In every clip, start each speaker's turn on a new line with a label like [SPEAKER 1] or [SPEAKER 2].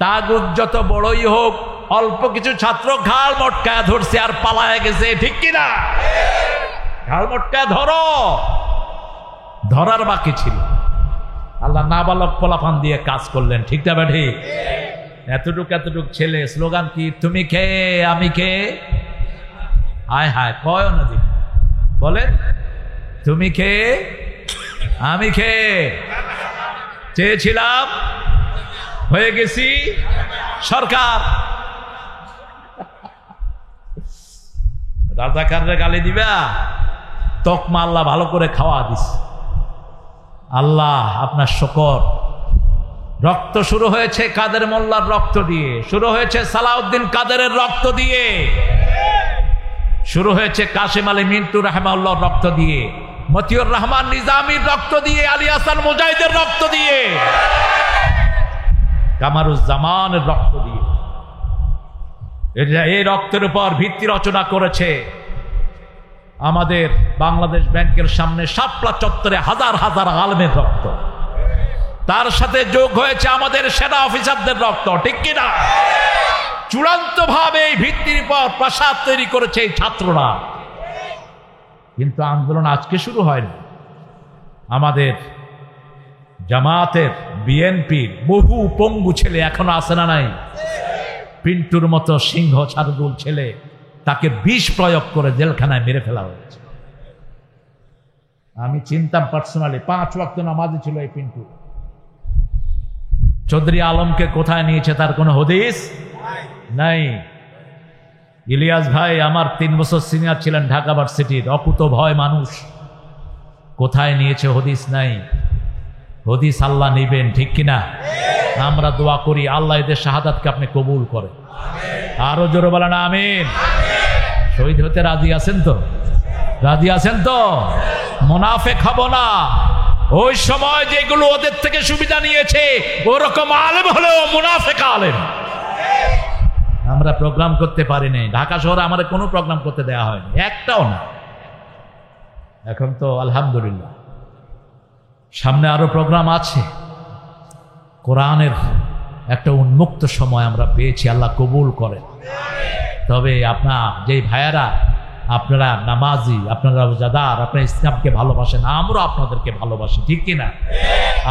[SPEAKER 1] তাগুত যত বড়ই হোক, অল্প কিছু ছাত্র ঘাড় মটকায় ধরছে আর পালায় গেছে, ঠিক কিনা? ঘাড় মটকায় ধরো, ধরার বাকি ছিল। আল্লাহ নাবালক পোলাপান দিয়ে কাজ করলেন, ঠিক না বেঠি? এতটুক ছেলে, স্লোগান কি? তুমি কে আমি কে? হায় হায়, কয় না দিন বলেন, তুমি কে আমি কে? চেয়েছিলাম, হয়ে গেছি সরকার। রাজাকাররে গালি দিবা? তকমা আল্লাহ ভালো করে খাওয়া দিস। আল্লাহ আপনার শুকর। রক্ত শুরু হয়েছে কাদের মোল্লার রক্ত দিয়ে, শুরু হয়েছে সালাউদ্দিন কাদেরের রক্ত দিয়ে, শুরু হয়েছে কাসেম আলী মিন্টু রাহমাউল্লাহর রক্ত দিয়ে, মতিউর রহমান নিজামীর রক্ত দিয়ে, আলী হাসান মুজাহিদের রক্ত দিয়ে, কামারুজ্জামানের রক্ত দিয়ে। এই রক্তের উপর ভিত্তি রচনা করেছে আমাদের বাংলাদেশ ব্যাংকের সামনে শাপলা চত্বরে হাজার হাজার আলেমের রক্ত। তার সাথে যোগ হয়েছে আমাদের সেনা অফিসারদের রক্ত, ঠিক কিনা? চূড়ান্ত ভাবে এই ভিত্তির উপর প্রাসাদ তৈরি করেছে এই ছাত্ররা। কিন্তু আন্দোলন আজকে শুরু হয়নি। আমাদের জামাতের, বিএনপির বহু পঙ্গু ছেলে এখনো আছে না নাই? পিন্টুর মতো সিংহ শারদুল ছেলে, তাকে বিষ প্রয়োগ করে জেলখানায় মেরে ফেলা হয়েছে। আমি চিনতাম পার্সোনালি, 5 ওয়াক্ত নামাজি ছিল এই পিন্টু। চৌধুরী আলমকে কোথায় নিয়েছে তার কোনো হদিস নাই। ইলিয়াস ভাই আমার 3 বছর সিনিয়র ছিলেন ঢাকা ভার্সিটির, অকুত ভয় মানুষ, কোথায় নিয়েছে হদিস নাই। হদিস আল্লাহ নিবেন, ঠিক কিনা? আমরা দোয়া করি আল্লাহ এদের শাহাদাতকে আপনি কবুল করেন। আরো জোরে বলেন আমিন। শহীদ হতে রাজি আছেন তো? রাজি আছেন তো? মুনাফিক হব না। ওই সময় যেগুলো ওদের থেকে সুবিধা নিয়েছে ওরকম আলেম হলেও মুনাফিক আলেম। আমরা প্রোগ্রাম করতে পারি নাই, ঢাকা শহরে আমাদের কোনো প্রোগ্রাম করতে দেয়া হয়নি, একটাও না। এখন তো আলহামদুলিল্লাহ সামনে আরো প্রোগ্রাম আছে। কোরআনের একটা উন্মুক্ত সময় আমরা পেয়েছি, আল্লাহ কবুল করেন। তবে আপনার যেই ভাইয়ারা, আপনারা নামাজি, আপনারা রোজাদার, আপনারা ইসলামকে ভালোবাসেন, আমরা আপনাদেরকে ভালোবাসি, ঠিক কিনা?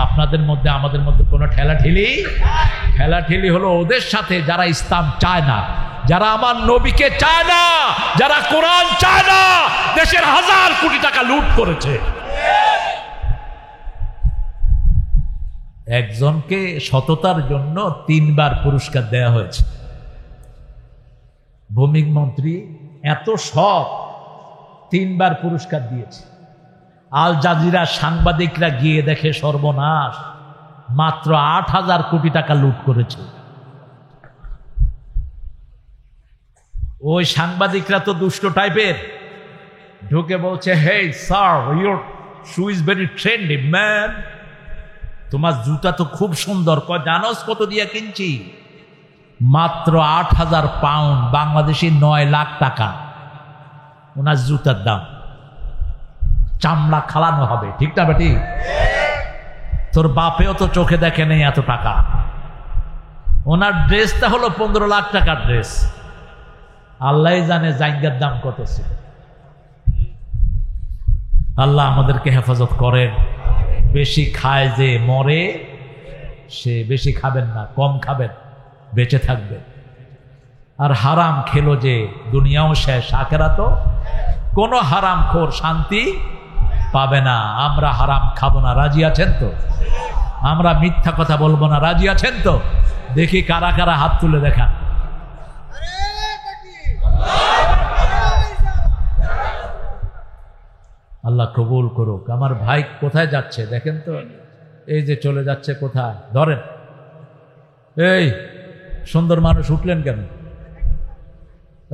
[SPEAKER 1] আপনাদের মধ্যে আমাদের মধ্যে কোনো ঠেলাঠেলি হলো ওদের সাথে যারা ইসলাম চায় না, যারা আমার নবীকে চায় না, যারা কোরআন চায় না, দেশের হাজার কোটি টাকা লুট করেছে। একজনকে সততার জন্য 3 বার পুরস্কার দেয়া হয়েছে। ভূমি মন্ত্রী এত সৎ, 3 বার পুরস্কার দিয়েছে। আল জাজিরা সাংবাদিকরা গিয়ে দেখে সর্বনাশ, মাত্র 8,000 কোটি টাকা লুট করেছে। ওই সাংবাদিকরা তো দুষ্ট টাইপের, ঢুকে বলছে, hey sir, your shoe is very trendy man, তোমার জুতা তো খুব সুন্দর। জানোস কত দিয়ে কিনছি? মাত্র 8,000 পাউন্ড, বাংলাদেশি 9 লাখ টাকা ওনার জুতার দাম। চামড়া খালানো হবে, ঠিক না বেটি? তোর বাপেও তো চোখে দেখে নেই এত টাকা। ওনার ড্রেসটা হলো 15 লাখ টাকার ড্রেস। আল্লাহ জানে জায়গার দাম কত ছিল। আল্লাহ আমাদেরকে হেফাজত করেন। বেশি খায় যে মরে, সে বেশি খাবেন না, কম খাবেন, বেঁচে থাকবেন। আর হারাম খেলো যে দুনিয়াও শেষ, আখেরাতও। কোনো হারাম খোর শান্তি পাবে না। আমরা হারাম খাবো না, রাজি আছেন তো? আমরা মিথ্যা কথা বলবো না, রাজি আছেন তো? দেখি কারা কারা হাত তুলে দেখান। আল্লাহ কবুল করুক। আমার ভাই কোথায় যাচ্ছে দেখেন তো, এই যে চলে যাচ্ছে কোথায়, ধরেন। এই সুন্দর মানুষ উঠলেন কেন?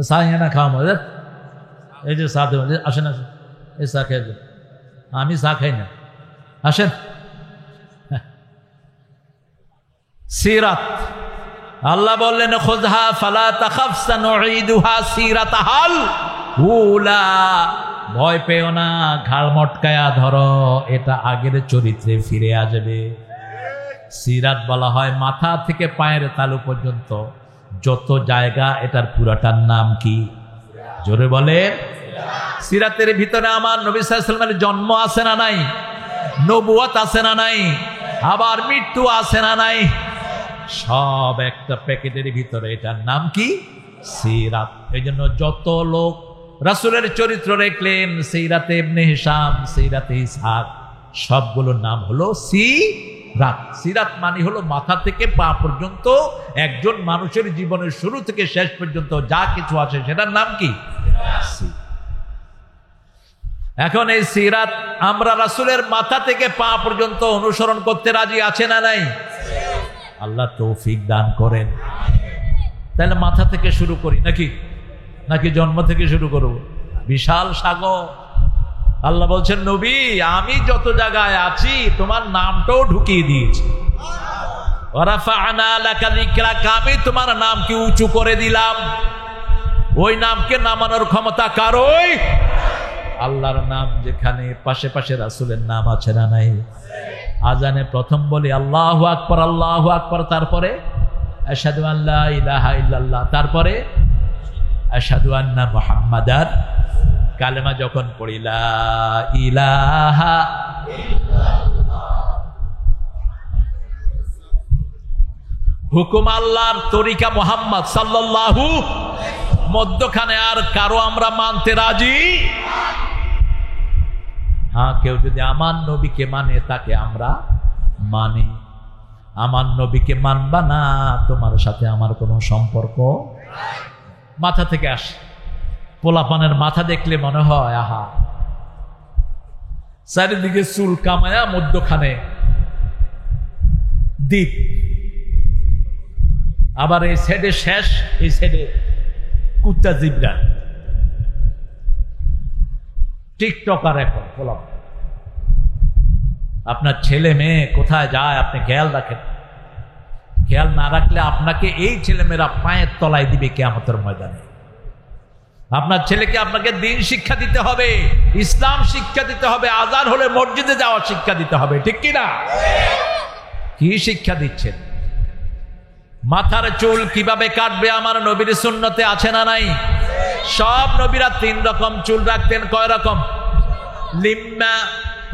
[SPEAKER 1] চা না খাওয়া মজা, এই যে চা দেবেন, আসেন আসেন, এই চা খেয়ে যান। আমি চা খাই না, আসেন। সিরাত আল্লাহ বললেন, খুযহা ফালা তাখাফ সানুঈদুহা সিরাতাহাল উলা, ভয় পেও না, ঘাড় মটকায়া ধরো, এটা আগের চরিত্রে ফিরে আসবে। সিরাত বলা হয় মাথা থেকে পায়ের তালু পর্যন্ত যত জায়গা, এটার পুরাটার নাম কি? জোরে বলেন। সিরাতের ভিতরে আমার নবী সাল্লাল্লাহু আলাইহি ওয়াসাল্লামের জন্ম আছে না নাই? নবুয়ত আছে না নাই? আবার মৃত্যু আছে না নাই? সব একটা প্যাকেটের ভিতরে, এটার নাম কি? সিরাত। এই জন্য যত লোক রাসূলের চরিত্র লিখলেন, সিরাতে ইবনে হিশাম, সিরাতে ইসহাক, সবগুলোর নাম হলো সিরাত। সিরাত মানে হলো মাথা থেকে পা পর্যন্ত একজন মানুষের জীবনের শুরু থেকে শেষ পর্যন্ত যা কিছু আছে সেটার নাম কি? এখন এই সিরাত আমরা রাসূলের মাথা থেকে পা পর্যন্ত অনুসরণ করতে রাজি আছে না নাই? আল্লাহ তৌফিক দান করেন। তাহলে মাথা থেকে শুরু করি নাকি জন্ম থেকে শুরু করব? বিশাল সাগর। আল্লাহ বলছেন, নবী আমি যত জায়গায় আছি তোমার নামটাও ঢুকিয়ে দিয়েছি। ওয়ারাফা'না লাকা যিকরাকা, আমি তোমার নামকে উঁচু করে দিলাম। ওই নামকে নামানোর ক্ষমতা কারই? আল্লাহর নাম যেখানে, পাশে পাশে রাসূলের নাম আছে না নাই? আজানে প্রথম বলি আল্লাহু আকবার, আল্লাহু আকবার, তারপরে আশহাদু আল্লা ইলাহা ইল্লাল্লাহ, তারপরে আশহাদু আন্না মুহাম্মাদার। কালেমা যখন পড়ি লা ইলাহা ইল্লাল্লাহ, হুকুম আল্লাহর, তরিকা মুহাম্মদ সাল্লাল্লাহু, মধ্যখানে আর কারো আমরা মানতে রাজি। হ্যাঁ, কেউ যদি আমার নবীকে মানে তাকে আমরা মানি। আমার নবীকে মানবা না, তোমার সাথে আমার কোনো সম্পর্ক। মাথা থেকে আসে। পোলাপানের মাথা দেখলে মনে হয় আহা, চারিদিকে চুল কামায়া, মধ্যখানে দ্বীপ, আবার এই সাইডে শেষ, এই সাইডে কুত্তা জিবরা। টিকটকার এখন পোলাপান। আপনার ছেলে মেয়ে কোথায় যায় আপনি খেয়াল রাখেন। খেয়াল না রাখলে আপনাকে এই ছেলেমেয়েরা পায়ের তলায় দিবে কিয়ামতের ময়দানে। আপনার ছেলেকে আপনাকে দিন শিক্ষা দিতে হবে, ইসলাম শিক্ষা দিতে হবে, আযান হলে মসজিদে যাওয়ার শিক্ষা দিতে হবে, ঠিক কি না? কি শিক্ষা দিচ্ছেন? মাথার চুল কিভাবে কাটবে আমার নবীর সুন্নতে আছে না নাই? সব নবীরা 3 রকম চুল রাখতেন। কয় রকম? লিম্মা,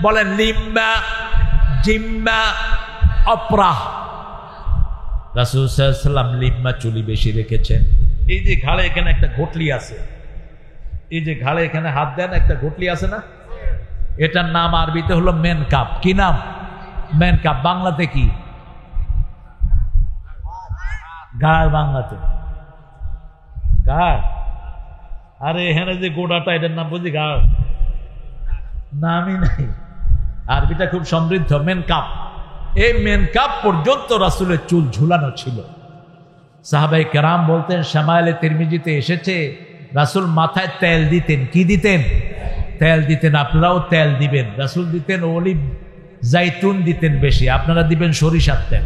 [SPEAKER 1] বলেন লিম্মা, জিম্মা, অপরাহ। রাসূল সাল্লাল্লাহু আলাইহি ওয়াসাল্লাম লিম্মা চুলি বেশি রেখেছেন। এই যে ঘাড়ে এখানে একটা ঘটলি আছে, এই যে ঘাড়ে এখানে হাত দেন একটা ঘটলি আছে না, এটার নাম আরবিতে হলো মেনকাপ। কি নাম? মেনকাপ। বাংলাতে কি? গাড়। বাংলাতে গাড়। আরে এখানে যে গোড়াটা, এটার নাম বুঝি গাড়, নামই নাই। আরবিটা খুব সমৃদ্ধ। মেনকাপ। এই মেনকাপ পর্যন্ত রাসূলের চুল ঝুলানো ছিল। সাহাবায়ে কেরাম বলতেন, শামাইলে তিরমিজিতে এসেছে রাসূল মাথায় তেল দিতেন। কি দিতেন? তেল দিতেন। আপনারাও তেল দিবেন। রাসূল দিতেন অলিভ জাইতুন দিতেন বেশি, আপনারা দিবেন সরিষার তেল।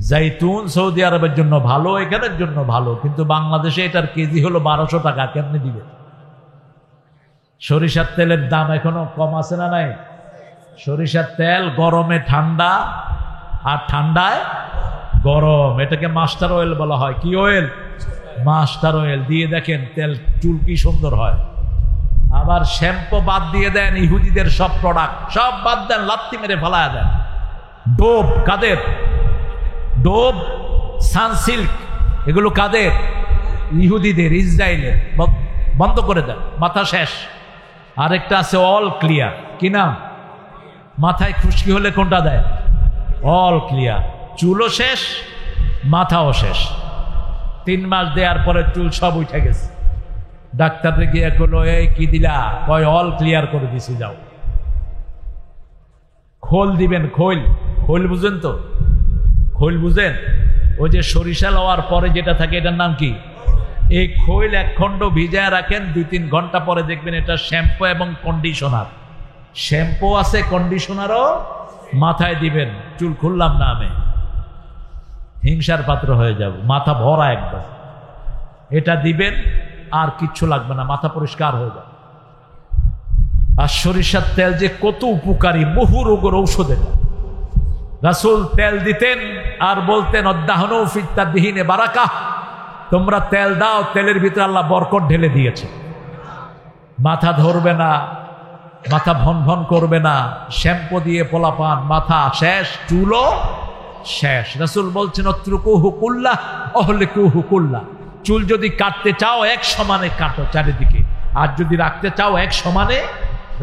[SPEAKER 1] জাইতুন সৌদি আরবের জন্য ভালো, এখানের জন্য ভালো, কিন্তু বাংলাদেশে এটার কেজি হলো 1200 টাকা। কেমনে দিবেন? সরিষার তেলের দাম এখনো কম আছে না নাই? সরিষার তেল গরমে ঠান্ডা, আর ঠান্ডায় গরম। এটাকে মাস্টার অয়েল বলা হয়। কি অয়েল? Master oil. দিয়ে দেখেন তেল, চুল কি সুন্দর হয়। আবার শ্যাম্পু বাদ দিয়ে দেন, ইহুদিদের সব প্রোডাক্ট সব বাদ দেন, লাত্তি মেরে ফেলায় দেন। ডোব কাদের? ডোব, সানসিল্ক, এগুলো কাদের? ইহুদিদের, ইসরায়েলের। বন্ধ করে দেন, মাথা শেষ। আরেকটা আছে অল ক্লিয়ার। কি নাম? মাথায় খুশকি হলে কোনটা দেয়? All clear. চুলও শেষ, মাথাও শেষ। 3 মাস দেওয়ার পরে চুল সব উঠে গেছে। ডাক্তারে গিয়ে বললো, এই কি দিলা? কয় অল ক্লিয়ার করে দিছি, যাও। খোল দিবেন, খোল। খোল বুঝেন তো? খোল বুঝেন? ওই যে সরিষা লওয়ার পরে যেটা থাকে, এটার নাম কি? এই খোল 1 খণ্ড ভিজায় রাখেন, 2-3 ঘন্টা পরে দেখবেন এটা শ্যাম্পু এবং কন্ডিশনার। শ্যাম্পু আছে, কন্ডিশনারও মাথায় দিবেন। চুল খুললাম না আমি, হিংসার পাত্র হয়ে যাব, মাথা ভরা একদম। এটা দিবেন, আর কিচ্ছু লাগবে না, মাথা পরিষ্কার হয়ে যাবে। আর সরিষার তেল যে কত উপকারী, বহু রোগের ঔষধ। এটা রাসূল তেল দিতেন আর বলতেন অদ্দাহনু ফিত তাদহিনে বারাকাহ, তোমরা তেল দাও, তেলের ভিতরে আল্লাহ বরকত ঢেলে দিয়েছে। মাথা ধরবে না, মাথা ভন ভন করবে না, শ্যাম্পু দিয়ে পোলাপান, মাথা শেষ, চুলও শেষ। রাসূল বলছেন অত্রুকুহু কুল্লাহ অহলিকুহু কুল্লাহ, চুল যদি কাটতে চাও এক সমানে কাটো চারিদিকে, আর যদি রাখতে চাও এক সমানে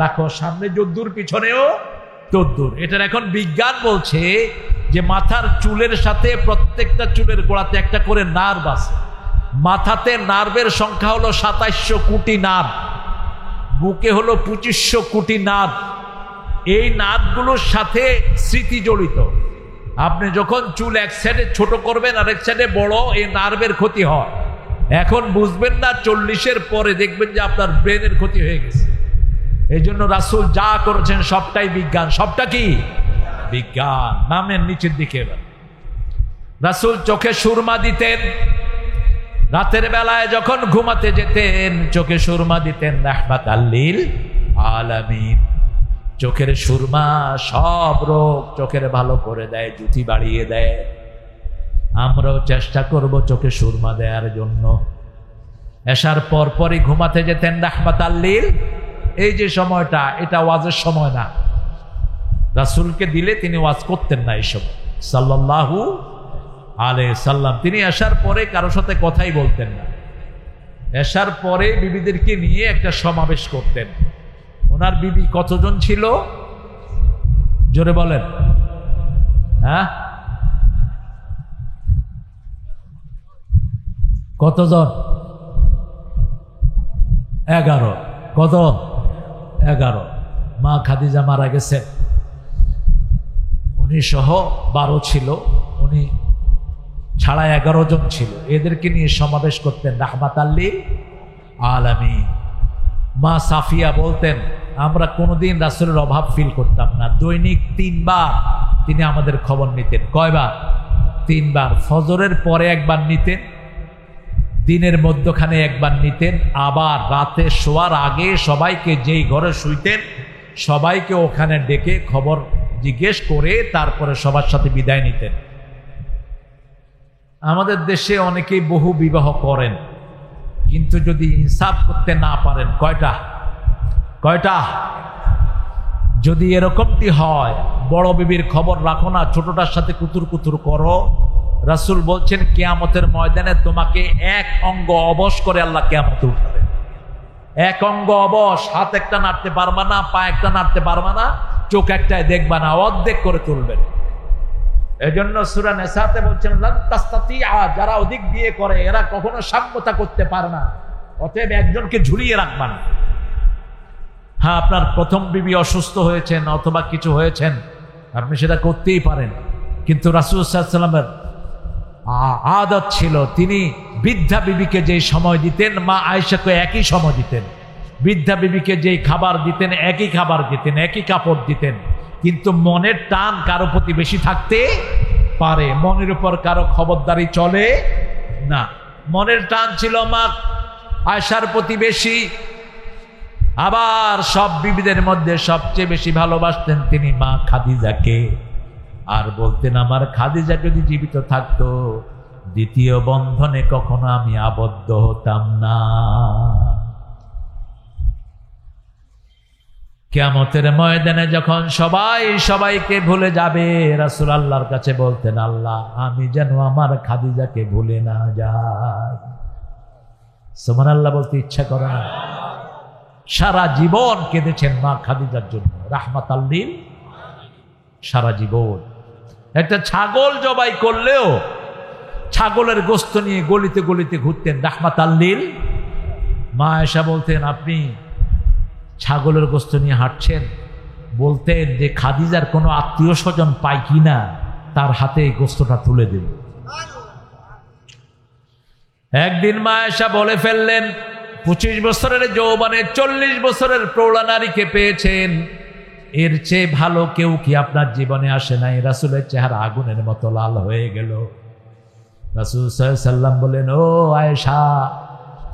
[SPEAKER 1] রাখো, সামনে যদ্দূর পিছনেও তদ্দূর। এটার এখন বিজ্ঞান বলছে যে মাথার চুলের সাথে প্রত্যেকটা চুলের গোড়াতে একটা করে নার্ভ আছে। মাথাতে নার্ভের সংখ্যা হলো ২৭০০ কোটি নার্ভ, বুকে হলো ২৫০০ কোটি নার্ভ। এই নার্ভগুলোর সাথে স্মৃতি জড়িত। আপনি যখন চুল এক সাইডে ছোট করবেন আর এক সাইডে বড়, এই নার্ভের ক্ষতি হয়। এখন বুঝবেন না, ৪০-এর পরে দেখবেন যে আপনার ব্রেনের ক্ষতি হয়ে গেছে। এই জন্য রাসূল যা করেছেন সবটাই বিজ্ঞান। সবটা কি বিজ্ঞান। নামের নিচের দিকে এবার রাসূল চোখে সুরমা দিতেন, রাতের বেলায় যখন ঘুমাতে যেতেন চোখে সুরমা দিতেন, রাহমাতাল লিল আলামিন। চোখের সুরমা সব রোগ চোখের ভালো করে দেয়, জুতি বাড়িয়ে দেয়। আমরাও চেষ্টা করব চোখে সুরমা দেওয়ার জন্য। এশার পর পরই ঘুমাতে যেতেন রাহমাতাল লিল। এই যে সময়টা, এটা ওয়াজের সময় না। রাসূলকে দিলে তিনি ওয়াজ করতেন না এইসব, সাল্লাল্লাহু আলাইহি সাল্লাম। তিনি এশার পরে কারো সাথে কথাই বলতেন না। এশার পরে বিবিদেরকে নিয়ে একটা সমাবেশ করতেন। ওনার বিবি কতজন ছিল জোরে বলেন? হ্যাঁ, কতজন? 11। কত? 11। মা খাদিজা মারা গেছেন, উনি সহ 12 ছিল, উনি ছাড়া 11 জন ছিল। এদেরকে নিয়ে সমাবেশ করতেন রাহমাতাল লিল আলামিন। মা সাফিয়া বলতেন আমরা কোনোদিন রাসূলের অভাব ফিল করতাম না। দৈনিক 3 বার তিনি আমাদের খবর নিতেন। কয়বার? 3 বার। ফজরের পরে একবার নিতেন, দিনের মধ্যখানে একবার নিতেন, আবার রাতে শোয়ার আগে সবাইকে যেই ঘরে শুইতেন সবাইকে ওখানে ডেকে খবর জিজ্ঞেস করে তারপরে সবার সাথে বিদায় নিতেন। আমাদের দেশে অনেকেই বহু বিবাহ করেন, কিন্তু যদি ইনসাফ করতে না পারেন, কয়টা? যদি এরকমটি হয়, বড় বিবির খবর রাখো না, ছোটটার সাথে কুতুর কুতুর করো। রাসূল বলছেন কিয়ামতের ময়দানে তোমাকে এক অঙ্গ অবশ করে আল্লাহ কিয়ামতে উঠাবে। এক অঙ্গ অবশ, হাত একটা নাড়তে পারবা না, পা একটা নাড়তে পারবা না, চোখ একটাই দেখবা না, অর্ধেক করে তুলবেন। এজন্য সূরা নিসাতে বলছেন লান তাস্তাতিয়া, যারা অধিক বিয়ে করে এরা কখনো সাম্যতা করতে পারে না, অতএব একজনকে ঝুলিয়ে রাখবা না। হ্যাঁ, আপনার প্রথম বিবি অসুস্থ হয়েছেন অথবা কিছু হয়েছেন, আপনি সেটা করতেই পারেন, কিন্তু রাসূল সাল্লাল্লাহু আলাইহি ওয়াসাল্লামের আদত ছিল তিনি বৃদ্ধা বিবিকে যেই সময় দিতেন, মা আয়েশাকে একই সময় দিতেন। বৃদ্ধা বিবিকে যেই খাবার দিতেন একই খাবার দিতেন, একই কাপড় দিতেন। কিন্তু মনের টান কারো প্রতি বেশি থাকতে পারে, মনের উপর কারো খবরদারি চলে না। মনের টান ছিল মা আয়েশার প্রতি বেশি। আবার সব বিবিদের মধ্যে সবচেয়ে বেশি ভালোবাসতেন তিনি মা খাদিজাকে। আর বলতেন আমার খাদিজা যদি জীবিত থাকতো দ্বিতীয় বন্ধনে কখনো আমি আবদ্ধ হতাম না। কিয়ামতের ময়দানে যখন সবাই সবাইকে ভুলে যাবে, রাসূল আল্লাহর কাছে বলতেন আল্লাহ আমি যেন আমার খাদিজাকে ভুলে না যাই। সুবহানাল্লাহ বলতে ইচ্ছা করে না? সারা জীবন কেঁদেছেন মা খাদিজার জন্য, রাহমাতাল লিল সারা জীবন। একটা ছাগল জবাই করলেও ছাগলের গোশত নিয়ে গলিতে গলিতে ঘুরতেন রাহমাতাল লিল। মা আয়েশা বলতেন আপনি ছাগলের গোশত নিয়ে হাঁটছেন, বলতেন যে খাদিজার কোনো আত্মীয় স্বজন পাই কিনা তার হাতে এই গোশতটা তুলে দেব। একদিন মা আয়েশা বলে ফেললেন 25 বছরের যৌবনে 40 বছরের প্রৌঢ়া নারীকে পেয়েছেন, এর চেয়ে ভালো কেউ কি আপনার জীবনে আসে নাই? রাসূলের চেহারা আগুনের মতো লাল হয়ে গেল। রাসূল সাল্লাল্লাহু আলাইহি সাল্লাম বলেন ও আয়েশা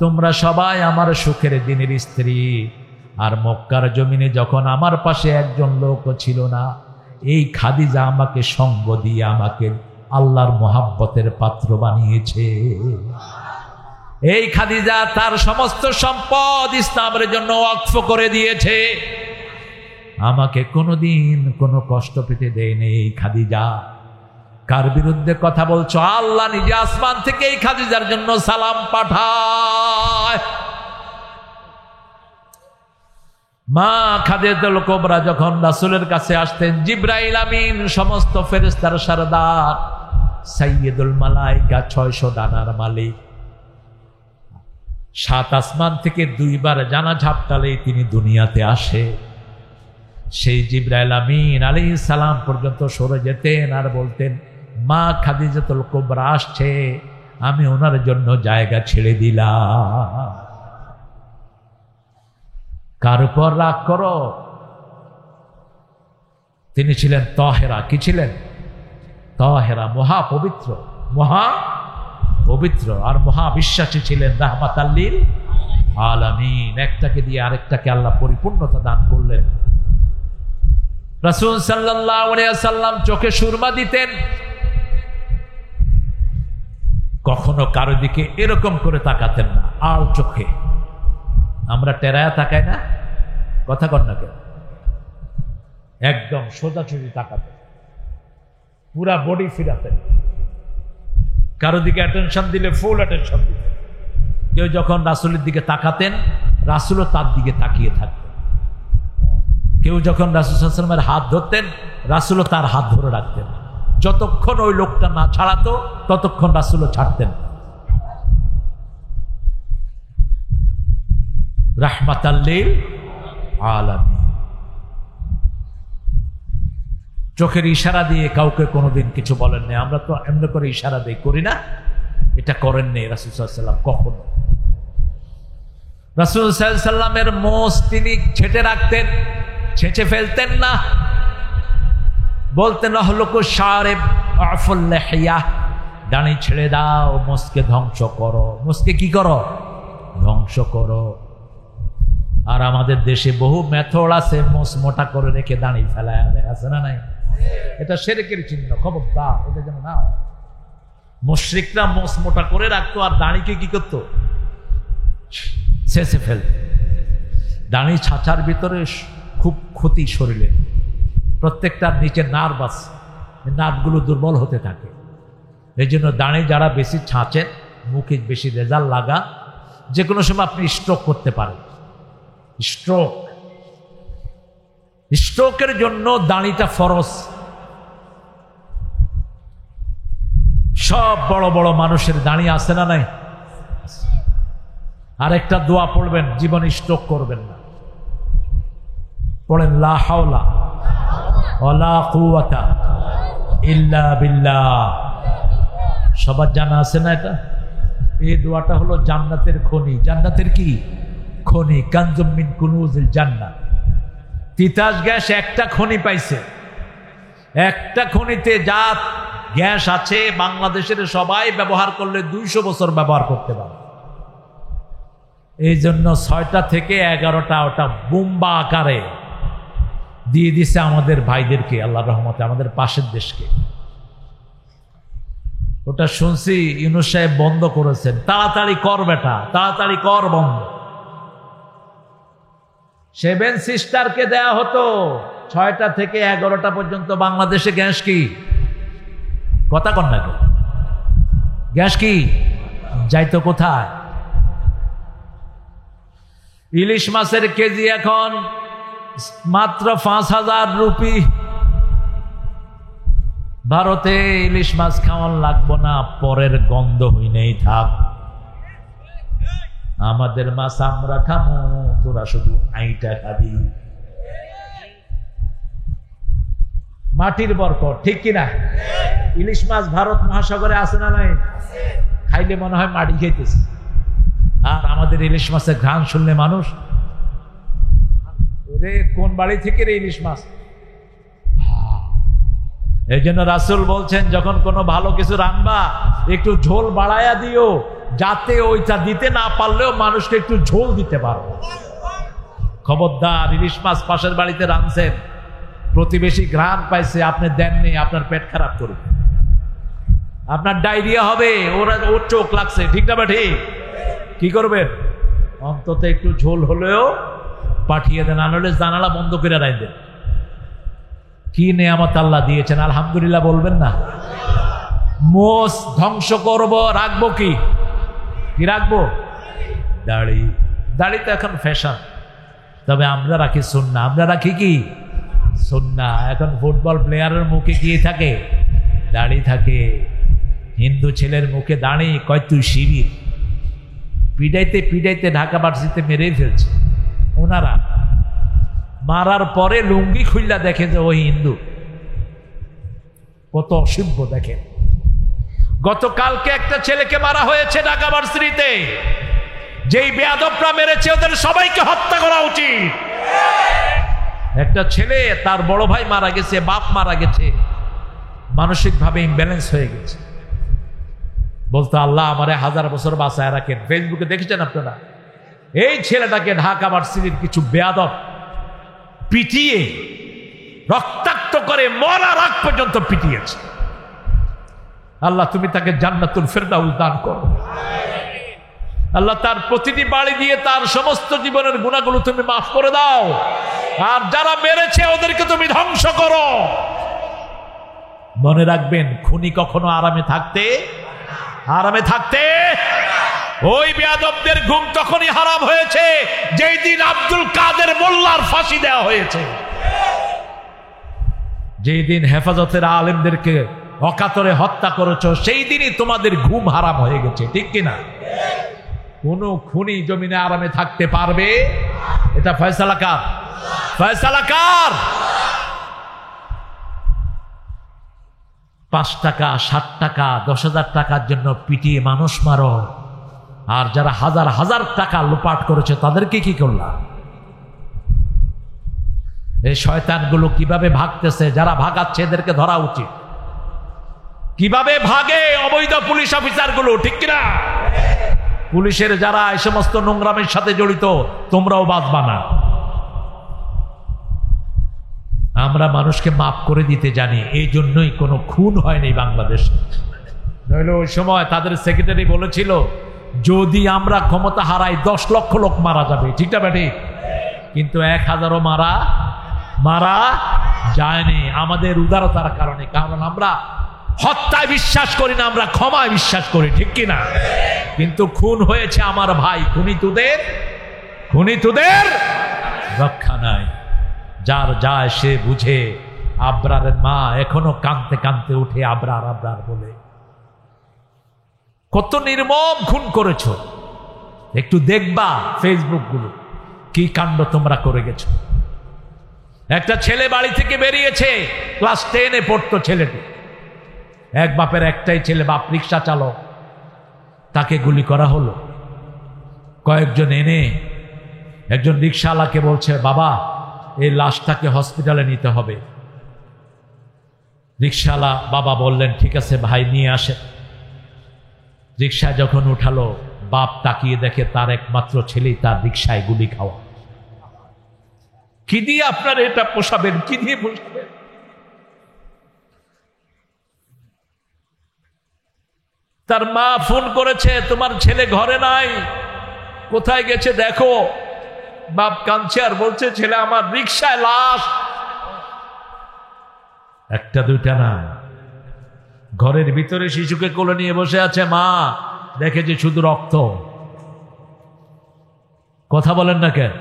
[SPEAKER 1] তোমরা সবাই আমার সুখের দিনের স্ত্রী, আর মক্কার জমিনে যখন আমার পাশে একজন লোক ছিল না, এই খাদিজা আমাকে সঙ্গ দিয়ে আমাকে আল্লাহর মহাব্বতের পাত্র বানিয়েছে। এই খাদিজা তার সমস্ত সম্পদ ইসলামের জন্য ওয়াকফ করে দিয়েছে, আমাকে কোনোদিন কোনো কষ্ট পেতে দেয়নি। এই খাদিজা কার বিরুদ্ধে কথা বলছো? আল্লাহ নিজে আসমান থেকে এই খাদিজার জন্য সালাম পাঠায়। মা খাদিজাতুল কুবরা যখন রাসূলের কাছে আসতেন, জিবরাইল আমিন সমস্ত ফেরেশতার সরদার, সাইয়্যিদুল মালায়েকা 600 ডানার মালিক, 7 আসমান থেকে 2 বার জানা ঝাপটালেই তিনি দুনিয়াতে আসে। সেই জিবরাইল আমিন আলাইহিস সালাম পর্যন্ত সরে যেতেন আর বলতেন, মা খাদিজাতুল কুবরা আসছে, আমি ওনার জন্য জায়গা ছেড়ে দিলাম। কার উপর রাগ করো? তিনি ছিলেন তাহেরা। কি ছিলেন? তাহেরা, মহাপবিত্র, মহাপবিত্র আর মহাবিশ্বাসী ছিলেন, রাহমাতাল লিল আলামিন। একটাকে দিয়ে আরেকটাকে আল্লাহ পরিপূর্ণতা দান করলেন। রাসূল সাল্লাল্লাহু আলাইহি ওয়াসাল্লাম চোখে সুরমা দিতেন, কখনো কারো দিকে এরকম করে তাকাতেন না, আল চোখে। আমরা টেরায়া তাকাই না, কথা কর না কেন? একদম সোজাসুজি তাকাতেন, পুরা বডি ফিরাতেন। কারো দিকে অ্যাটেনশন দিলে ফুল অ্যাটেনশন দিতেন। কেউ যখন রাসূলের দিকে তাকাতেন, রাসূলও তার দিকে তাকিয়ে থাকতেন। কেউ যখন রাসূল সাল্লাল্লাহু আলাইহি ওয়াসাল্লামের হাত ধরতেন, রাসূলও তার হাত ধরে রাখতেন। যতক্ষণ ওই লোকটা না ছাড়াতো ততক্ষণ রাসূলও ছাড়তেন। রাহমাতাল লিল আলামিন। চোখের ইশারা দিয়ে কাউকে কোনোদিন কিছু বলেননি। আমরা তো এমনি করে ইশারা দেই, করি না? এটা করেননি রাসূল সাল্লাল্লাহু আলাইহি ওয়াসাল্লাম কখনো। রাসূল সাল্লাল্লাহু আলাইহি ওয়াসাল্লামের মোষ তিনি ছেঁটে রাখতেন, ছেঁচে ফেলতেন না। বলতেন, আহলুকু শারিব আফুল লিহিয়া, দাড়ি ছেড়ে দাও, মোষকে ধ্বংস করো। মোষকে কি করো? ধ্বংস করো। আর আমাদের দেশে বহু মেথড আছে, মোষ মোটা করে রেখে দাড়ি ফেলায় দেয়, আছে না নাই? এটা শিরকের চিহ্ন, খবরদার, এটা যেন না। মুশরিকরা মোষ মোটা করে রাখতো আর দাড়িকে কি করতো? ছেঁচে ফেলতো। দাড়ি ছাঁচার ভিতরে খুব ক্ষতি শরীরে, প্রত্যেকটার নিচে নার্ভ আছে, নার্ভগুলো দুর্বল হতে থাকে। এই জন্য দাঁড়িয়ে যারা বেশি ছাঁচেন, মুখে বেশি রেজাল্ট লাগা, যে কোনো সময় আপনি স্ট্রোক করতে পারেন। স্ট্রোকের জন্য দাঁড়িটা ফরজ। সব বড় বড় মানুষের দাঁড়ি আছে না নাই? আর একটা দোয়া পড়বেন, জীবন স্ট্রোক করবেন না। পড়েন, লা হাওলা ওয়ালা কুওয়াতা ইল্লা বিল্লাহ। সবার জানা আছে না এটা? এই দোয়াটা হলো জান্নাতের খনি। জান্নাতের কি খনি? কানজুম মিন কুনুজিল জান্নাহ। তিতাস গ্যাস একটা খনি পাইছে, একটা খনিতে যা গ্যাস আছে বাংলাদেশের সবাই ব্যবহার করলে 200 বছর ব্যবহার করতে পারে। এই জন্য 6টা থেকে 11টা ওটা বোম্বা আকারে দিয়ে দিছে আমাদের ভাইদেরকে, আল্লাহর রহমতে, আমাদের পাশের দেশকে। ওটা শুনছি ইউনূস সাহেব বন্ধ করেছেন। তাড়াতাড়ি কর বেটা, তাড়াতাড়ি কর বন্ধ। 7 সিস্টারকে দেয়া হতো 6টা থেকে 11টা পর্যন্ত। বাংলাদেশে গ্যাস কি? কথা কন না, গ্যাস কি যাইতো কোথায়? ইলিশ মাছের কেজি এখন মাত্র 5000 রুপি। ভারতে ইলিশ মাছ খাওয়ান লাগবো না, পরের গন্ধ হইনেই থাক। আমাদের মাছ আমরা খাবো, তোরা শুধু আইটা খাবি। মাটির বরকত, ঠিক কিনা? ইলিশ মাছ ভারত মহাসাগরে আছে না নাই? খাইলে মনে হয় মাটি খাইতেছে। আর আমাদের ইলিশ মাছের ঘ্রাণ শুনলে মানুষ, ওরে কোন বাড়ি থেকে রে ইলিশ মাছ। এই জন্য রাসূল বলছেন, যখন কোনো ভালো কিছু রান্না একটু ঝোল বাড়ায়া দিও, যাতে ওইটা দিতে না পারলেও মানুষকে একটু ঝোল দিতে পারো। খবরদার, ইলিশ মাছ পাশের বাড়িতে রাঁধছেন, প্রতিবেশী ঘ্রাণ পাইছে, আপনি দেননি, আপনার পেট খারাপ করবে, আপনার ডায়রিয়া হবে, ওর চোখ লাগছে, ঠিক না ঠিক? কি করবেন? অন্তত একটু ঝোল হলেও পাঠিয়ে দেন, আনলে জানালা বন্ধ করে রাখবেন। কি নেয়ামত আল্লাহ দিয়েছেন, আলহামদুলিল্লাহ বলবেন না? মোষ ধ্বংস করব, রাখবো কি রাখবো? দাড়ি। দাড়ি তো এখন ফ্যাশন, তবে আমরা রাখি সুন্নাহ। আমরা রাখি কি? সুন্নাহ। এখন ফুটবল প্লেয়ারের মুখে কি থাকে? দাড়ি থাকে। হিন্দু ছেলের মুখে দাঁড়িয়ে কয় তুই শিবির। পিডাইতে পিডাইতে ঢাকা ভার্সিটিতে মেরেই ফেলছে ওনারা। মারার পরে লুঙ্গি খুললা দেখে যে ওই হিন্দু। কত অসভ্য দেখেন। গতকালকে একটা ছেলেকে মারা হয়েছে ঢাকা ভার্সিটিতে। যেই বেয়াদবরা মেরেছে ওদের সবাইকে হত্যা করা উচিত। একটা ছেলে, তার বড় ভাই মারা গেছে, বাপ মারা গেছে, মানসিকভাবে ইমব্যালেন্স হয়ে গেছে। বলতো আল্লাহ আমারে 1000 বছর বাঁচায় রাখেন। ফেসবুকে দেখেছেন আপনারা? এই ছেলেটাকে ঢাকা ভার্সিটির কিছু বেয়াদব পিটিয়ে রক্তাক্ত করে মরার আগ পর্যন্ত পিটিয়েছে। আল্লাহ তুমি তাকে জান্নাতুল ফেরদাউস দান করো। আল্লাহ তার প্রতিটি বাড়ি দিয়ে তার সমস্ত জীবনের গুনাহগুলো তুমি মাফ করে দাও। আর যারা মেরেছে ওদেরকে তুমি ধ্বংস করো। মনে রাখবেন, খুনি কখনো আরামে থাকতে ওই বেয়াদবদের ঘুম তখনই হারাম হয়েছে যেই দিন আব্দুল কাদের মোল্লার ফাঁসি দেওয়া হয়েছে। যেই দিন হেফাজতের আলেমদেরকে অকাতরে হত্যা করেছো, সেই দিনই তোমাদের ঘুম হারাম হয়ে গেছে, ঠিক কিনা? কোন খুনি জমিনে আরামে থাকতে পারবে? এটা ফয়সালা কার? ফয়সালা কার? 5 টাকা, 7 টাকা, 10,000 টাকার জন্য পিটিয়ে মানুষ মারো, আর যারা হাজার হাজার টাকা লুপাট করেছে তাদেরকে কি করলা? এই শয়তানগুলো কিভাবে ভাগতেছে, যারা ভাগাচ্ছে এদেরকে ধরা উচিত। কিভাবে ভাগে অবৈধ পুলিশ অফিসারগুলো, ঠিক কিনা? পুলিশের যারা এই সমস্ত নোংরামের সাথে জড়িত, তোমরাও বাঁচবা না। আমরা মানুষকে মাফ করে দিতে জানি, এই জন্যই কোনো খুন হয়নি বাংলাদেশে। নইলে ওই সময় তাদের সেক্রেটারি বলেছিল, যদি আমরা ক্ষমতা হারাই 10 লক্ষ লোক মারা যাবে, ঠিক না বেটি? কিন্তু 1000ও মারা যায়নি আমাদের উদারতার কারণে। কারণ আমরা হত্যায় বিশ্বাস করি না, আমরা ক্ষমায় বিশ্বাস করি, ঠিক কিনা? কিন্তু খুন হয়েছে আমার ভাই, খুনি তোদের রক্ষা নাই। যার যায় সে বুঝে। আবরারের মা এখনো কাঁদতে কাঁদতে উঠে আবরার আবরার বলে। কত নির্মম খুন করেছো, একটু দেখবা ফেসবুক গুলো, কি কাণ্ড তোমরা করে গেছো। একটা ছেলে বাড়ি থেকে বেরিয়েছে, ক্লাস 10-এ পড়তো ছেলেটি। এক বাপের একটাই ছেলে, বাপ রিক্সা চালক, তাকে গুলি করা হলো। কয়েকজন এনে একজন রিক্সাওয়ালাকে বলছে, বাবা এই লাশটাকে হসপিটালে নিতে হবে। রিক্সাওয়ালা বাবা বললেন, ঠিক আছে ভাই নিয়ে আসে। রিক্সা যখন উঠালো, বাপ তাকিয়ে দেখে তার একমাত্র ছেলেই তার রিক্সায় গুলি খাওয়া। কি দিয়ে আপনারা এটা পোষাবেন? কি দিয়ে পোষাবেন? তার মা ফোন করেছে, তোমার ছেলে ঘরে নাই, কোথায় গেছে দেখো। বাপ কাঁদছে আর বলছে, ছেলে আমার রিক্সায় লাশ। একটা দুইটা না, ঘরের ভিতরে শিশুকে কোলে নিয়ে বসে আছে মা, দেখে যে শুধু রক্ত। কথা বলেন না কেন?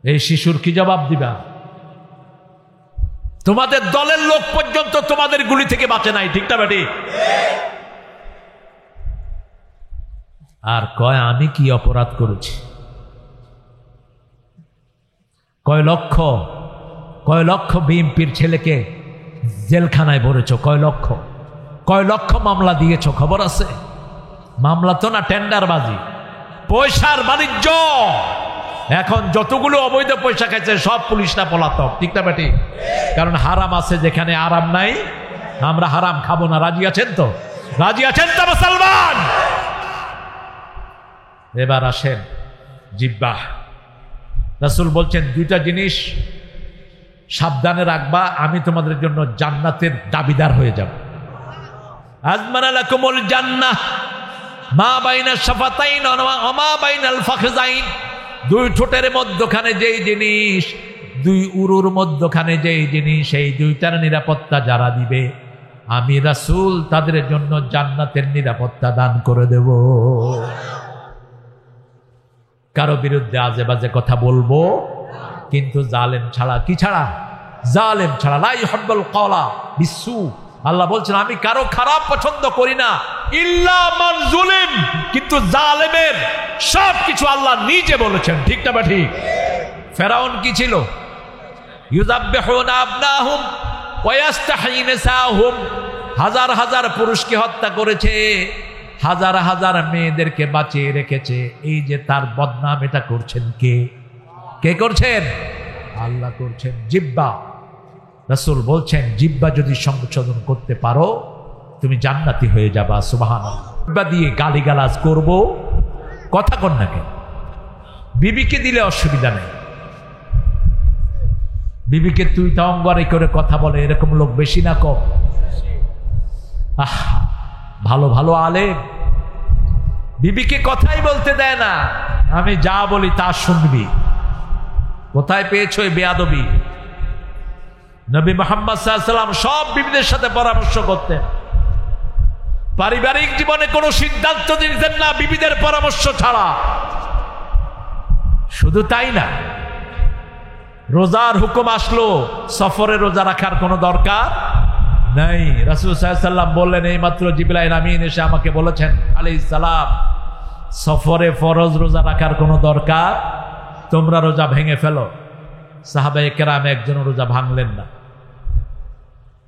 [SPEAKER 1] এই শিশুর কি জবাব দিবা? তোমাদের দলের লোক পর্যন্ত তোমাদের গুলি থেকে বাঁচে নাই, ঠিক না বেটি? আর কয় আমি কি অপরাধ করেছি? কয় লক্ষ বিএনপির ছেলেকে জেলখানায় ভরেছ, কয় লক্ষ মামলা দিয়েছ, খবর আছে? মামলা তো না, টেন্ডারবাজি, পয়সার বাণিজ্য। এখন যতগুলো অবৈধ পয়সা খাইছে সব পুলিশরা পলাতক, ঠিক না বেটি? কারণ হারাম আছে যেখানে আরাম নাই, আমরা হারাম খাবো না। রাজি আছেন তো? মুসলমান? এবার আসেন জিহ্বা। রাসূল বলছেন, 2টা জিনিস সাবধানে রাখবা, আমি তোমাদের জন্য জান্নাতের দাবিদার হয়ে যাব। আজমানা লাকুমুল জান্নাহ মা বাইনা শাফাতাইন ওয়া মা বাইনাল ফাখযাইন, দুই ঠোঁটের মধ্যখানে যেই জিনিস, দুই উরুর মধ্যখানে যেই জিনিস, সেই দুইটার নিরাপত্তা যারা দিবে আমি রাসূল তাদের জন্য জান্নাতের নিরাপত্তা দান করে দেব। কারো বিরুদ্ধে আজে বাজে কথা বলবো, কিন্তু জালেম ছাড়া। কি ছাড়া? জালেম ছাড়া। লা ইউহিব্বুল কওলা বিসু, আল্লাহ বলছেন আমি কারো খারাপ পছন্দ করি না, ইল্লা মান যুলিম, কিন্তু জালেমের সব কিছু আল্লাহ নিজে বলেছেন। ঠিক না বা ঠিক? ফেরাউন কি ছিল? ইউযাব্বিহুনা আবনাহুম ওয়া ইস্তাহয়ী নিসাহুম, হাজার হাজার পুরুষকে হত্যা করেছে, হাজার হাজার মেয়েদেরকে বাঁচিয়ে রেখেছে। এই যে তার বদনাম, এটা করছেন কে? কে করছেন? আল্লাহ করছেন। জিহ্বা, রাসূল বলছেন জিহ্বা যদি সংশোধন করতে পারো তুমি জান্নাতি হয়ে যাবা। সুবহানাল্লাহ। জিহ্বা দিয়ে গালিগালাজ করব, কথা কন না কেন? বিবিকে দিলে অসুবিধা নেই, বিবিকে তুই তা অঙ্গারে করে কথা বলে এরকম লোক বেশি না কম? আহা, ভালো ভালো আলেম বিবিকে কথাই বলতে দেয় না, আমি যা বলি তা শুনবি। কোথায় পেয়েছো এই বেয়াদবি? নবী মুহাম্মদ সাল্লাল্লাহু আলাইহি ওয়াসাল্লাম সব বিবিদের সাথে পরামর্শ করতেন, পারিবারিক জীবনে কোনো সিদ্ধান্ত নিতেন না বিবিদের পরামর্শ ছাড়া। শুধু তাই না, রোজার হুকুম আসলো, সফরে রোজা রাখার কোনো দরকার নাই। রাসূল সাল্লাল্লাহু আলাইহি ওয়াসাল্লাম বললেন, এই মাত্র জিবরাইল আমিন এসে আমাকে বলেছেন আলাইহিস সালাম, সফরে ফরজ রোজা রাখার কোনো দরকার, তোমরা রোজা ভেঙে ফেলো। সাহাবায়ে কেরাম একজন রোজা ভাঙলেন না।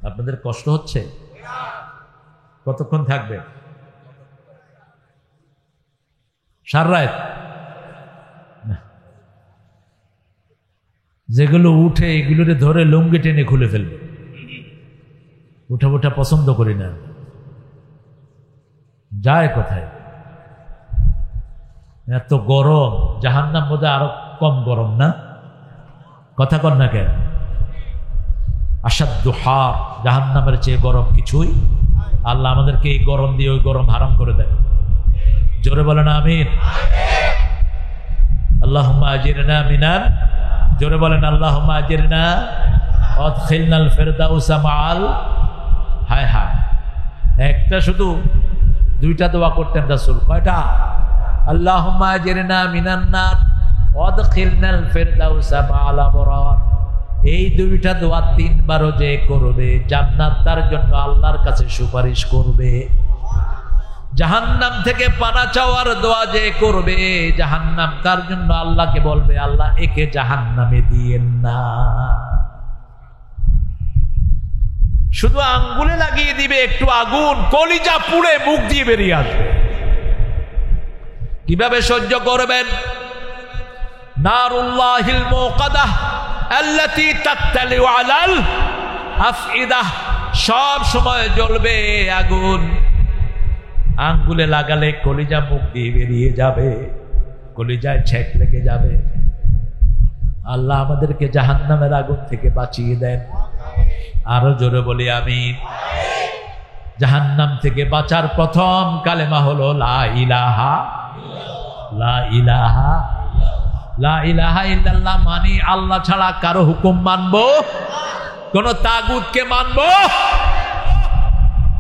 [SPEAKER 1] আপনাদের কষ্ট হচ্ছে? কতক্ষণ থাকবে? সারা রাত? যেগুলো উঠে এগুলোরে ধরে লুঙ্গি টেনে খুলে ফেলবে। উঠা উঠা পছন্দ করি না, যায় কোথায়? এত গরম, জাহান্নাম বোধ আরো কম গরম না? কথা কন না কেন? আসাদ্দু হার, জাহান্নামের চেয়ে গরম কিছুই। আল্লাহ আমাদেরকে এই গরম দিয়ে ওই গরম হারাম করে দেয়। জোরে বলেন আমিন। আল্লাহুম্মা আজিরনা মিনাল, জোরে বলেন আল্লাহুম্মা আজিরনা ওয়াদখিলনাল ফিরদাউসা মাআল। হায় হায়, একটা শুধু দুইটা দোয়া করতেন রাসূল। কয়টা? আল্লাহুম্মা আজিরনা মিনান নার ওয়াদখিলনাল ফিরদাউসা মাআল আবরার। এই দুইটা দোয়া তিনবারও যে করবে জান্নাত তার জন্য আল্লাহর কাছে সুপারিশ করবে। জাহান্নাম থেকে পানা চাওয়ার দোয়া যে করবে জাহান্নাম তার জন্য আল্লাহকে বলবে, আল্লাহ একে জাহান্নামে দিয়েন না। শুধু আঙ্গুলে লাগিয়ে দিবে একটু আগুন, কলিজা পুড়ে মুখ দিয়ে বেরিয়ে আসবে। কিভাবে সহ্য করবেন? নারুল্লাহিল মুকাদাহ আল্লাতী তাত্তালিউ আলাল আফইদাহ, সব সময় জ্বলবে আগুন। আঙ্গুলে লাগালে কলিজা মুখ দিয়ে বেরিয়ে যাবে, কলিজায় ছেক লেগে যাবে। আল্লাহ আমাদেরকে জাহান্নামের আগুন থেকে বাঁচিয়ে দেন। আরো জোরে বলি আমিন। জাহান্নাম থেকে বাঁচার প্রথম কালেমা হলো লা ইলাহা, লা ইলাহা, লা ইলাহা ইল্লাল্লাহ। মানি আল্লাহ ছাড়া কারো হুকুম মানবো, কোন তাগুতকে মানবো।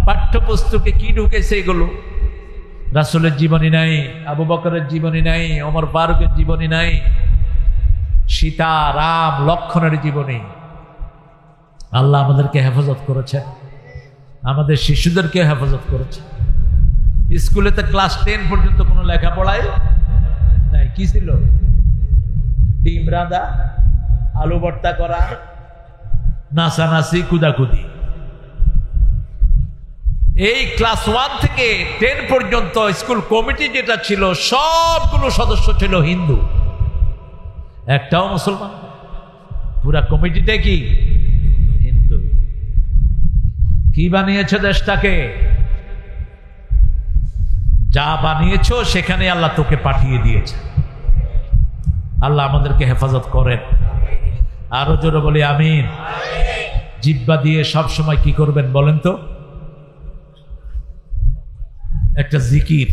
[SPEAKER 1] পাঠ্যপুস্তকে কি ঢুকেছে এগুলো? রাসূলের জীবনী নাই, আবু বকরের জীবনী নাই, ওমর ফারুকের জীবনী নাই, সীতা রাম লক্ষণের জীবনী। আল্লাহ আমাদেরকে হেফাজত করেছেন, আমাদের শিশুদেরকে হেফাজত করেছে। স্কুলেতে ক্লাস 10 পর্যন্ত কোনো লেখাপড়াই নাই। কি ছিল? ডিম রাঁধা, আলু ভর্তা করা, নাচানাচি, কুদাকুদি। এই ক্লাস 1 থেকে 10 পর্যন্ত স্কুল কমিটি যেটা ছিল সবগুলো সদস্য ছিল হিন্দু, একটাও মুসলমান। পুরা কমিটিটা কি হিন্দু। কি বানিয়েছে দেশটাকে? যা বানিয়েছো সেখানে আল্লাহ তোকে পাঠিয়ে দিয়েছে। আল্লাহ আমাদেরকে হেফাজত করেন। আরো জোরে বলি আমিন। জিহ্বা দিয়ে সব সময় কি করবেন বলেন তো? একটা জিকির।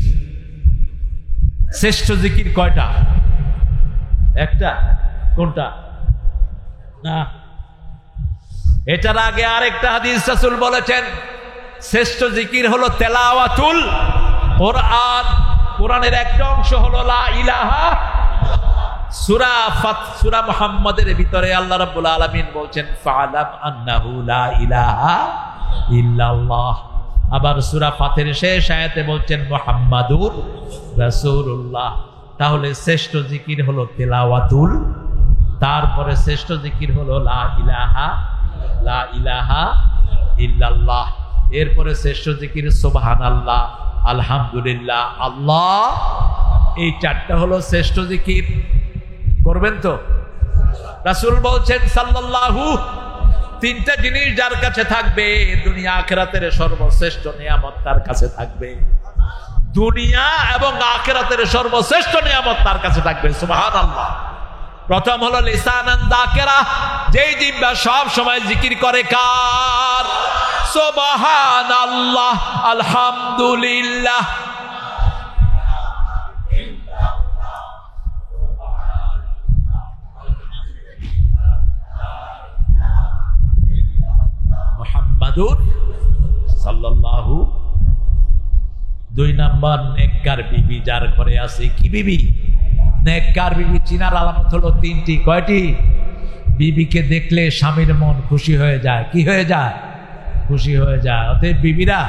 [SPEAKER 1] শ্রেষ্ঠ জিকির কয়টা? একটা। কোনটা? না, এটার আগে আরেকটা হাদিস রাসূল বলেছেন, শ্রেষ্ঠ জিকির হলো তেলাওয়াতুল কোরআন। কোরআনের একটা অংশ হলো লা ইলাহা। সূরা মুহাম্মাদের ভিতরে আল্লাহ রাব্বুল আলামিন বলছেন ফাআলাম আন্নাহু লা ইলাহা ইল্লাল্লাহ। আবার সূরা ফাতির শেষ আয়াতে বলছেন মুহাম্মাদুর রাসূলুল্লাহ। তাহলে শ্রেষ্ঠ জিকির হলো তেলাওয়াতুল, তারপরে শ্রেষ্ঠ জিকির হলো লা ইলাহা ইল্লাল্লাহ, এরপরে শ্রেষ্ঠ জিকির সুবহানাল্লাহ, আলহামদুলিল্লাহ, আল্লাহ। এই চারটা হলো শ্রেষ্ঠ জিকির। করবেন তো? রাসূল বলছেন সাল্লাল্লাহু, তিনটা জিনিস যার কাছে থাকবে দুনিয়া আখিরাতের সর্বশ্রেষ্ঠ নিয়ামত তার কাছে থাকবে। দুনিয়া এবং আখিরাতের সর্বশ্রেষ্ঠ নিয়ামত তার কাছে থাকবে। সুবহানাল্লাহ। প্রথম হলো লিসানান যাকিরা, যেই জিহ্বা সব সময় জিকির করে কার? সুবহানাল্লাহ, আলহামদুলিল্লাহ। মুহাম্মাদুর সাল্লাল্লাহু। দুই নাম্বার নেককার বিবি যার ঘরে আছে। কি বিবি? নেককার বিবি চিনার আলামত হলো তিনটি। কয়টি? বিবিকে দেখলে স্বামীর মন খুশি হয়ে যায়। কি হয়ে যায়? খুশি হয়ে যায়। অতএব বিবিরা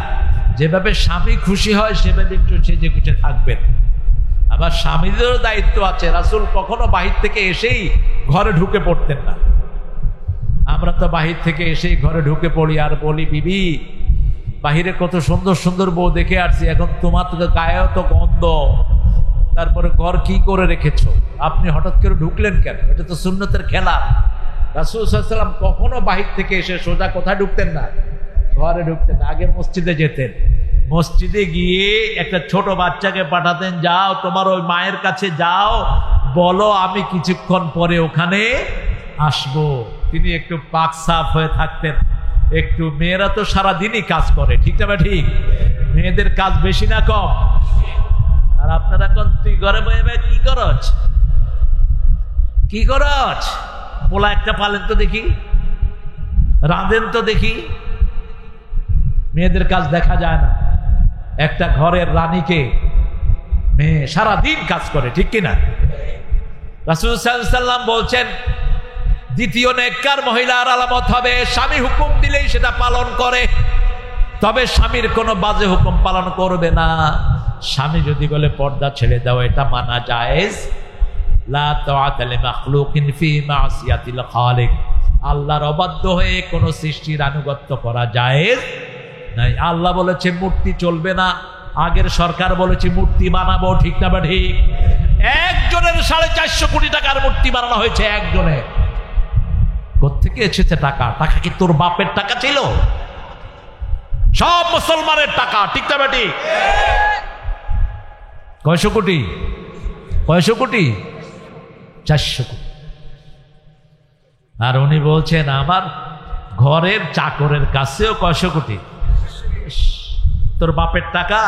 [SPEAKER 1] যেভাবে স্বামী খুশি হয় সেভাবে একটু সেজে গুছে থাকবেন। আবার স্বামীদেরও দায়িত্ব আছে। রাসূল কখনো বাহির থেকে এসেই ঘরে ঢুকে পড়তেন না। আমরা তো বাহির থেকে এসেই ঘরে ঢুকে পড়ি আর বলি, বিবি বাহিরে কত সুন্দর সুন্দর বউ দেখে আসছি, এখন তোমার তো গায়েও তো গন্ধ, তারপরে ঘর কি করে রেখেছো, আপনি হঠাৎ করে ঢুকলেন কেন? এটা তো সুন্নতের খেলা। রাসূল সাল্লাল্লাহু আলাইহি ওয়াসাল্লাম কখনো বাহির থেকে এসে সোজা কোথায় ঢুকতেন না? ঘরে ঢুকতেন। আগে মসজিদে যেতেন। মসজিদে গিয়ে একটা ছোট বাচ্চাকে পাঠাতেন, যাও তোমার ওই মায়ের কাছে যাও, বলো আমি কিছুক্ষণ পরে ওখানে আসবো। তিনি একটু পাক সাফ হয়ে থাকতেন। একটু, মেয়েরা তো সারাদিনই কাজ করে, ঠিক না? ঠিক। মেয়েদের কাজ বেশি না কম? আর আপনারা এখন তুই ঘরে বয়ে কি করছ? কি করছ? পোলা একটা পালেন তো দেখি, রাঁধেন তো দেখি। মেয়েদের কাজ দেখা যায় না। একটা ঘরের রানীকে মেয়ে সারাদিন কাজ করে, ঠিক কিনা? রাসূল সাল্লাল্লাহু আলাইহি ওয়াসাল্লাম বলছেন দ্বিতীয় নেককার মহিলার আলামত হবে স্বামী হুকুম দিলেই সেটা পালন করে, তবে স্বামীর কোনো বাজে হুকুম পালন করবে না। স্বামী যদি বলে পর্দা ছেড়ে দাও, এটা মানা জায়েজ। লা তাআতা লিমাখলুকিন ফি মাসিয়াতিল খালিক, আল্লাহর অবাধ্য হয়ে কোনো সৃষ্টির আনুগত্য করা জায়েজ নাই। আল্লাহ বলেছে মূর্তি চলবে না, আগের সরকার বলেছে মূর্তি বানাবো, ঠিক না? ঠিক। একজনের 450 কোটি টাকার মূর্তি বানানো হয়েছে, একজনের। কোত্থেকে এসেছে টাকা? টাকা কি তোর বাপের টাকা ছিল? সব মুসলমানের টাকা, ঠিক না? ঠিক। কয়শো কোটি? 400 কোটি। আর উনি বলছেন আমার ঘরের চাকরের কাছেও 100 কোটি। তোর বাপের টাকা।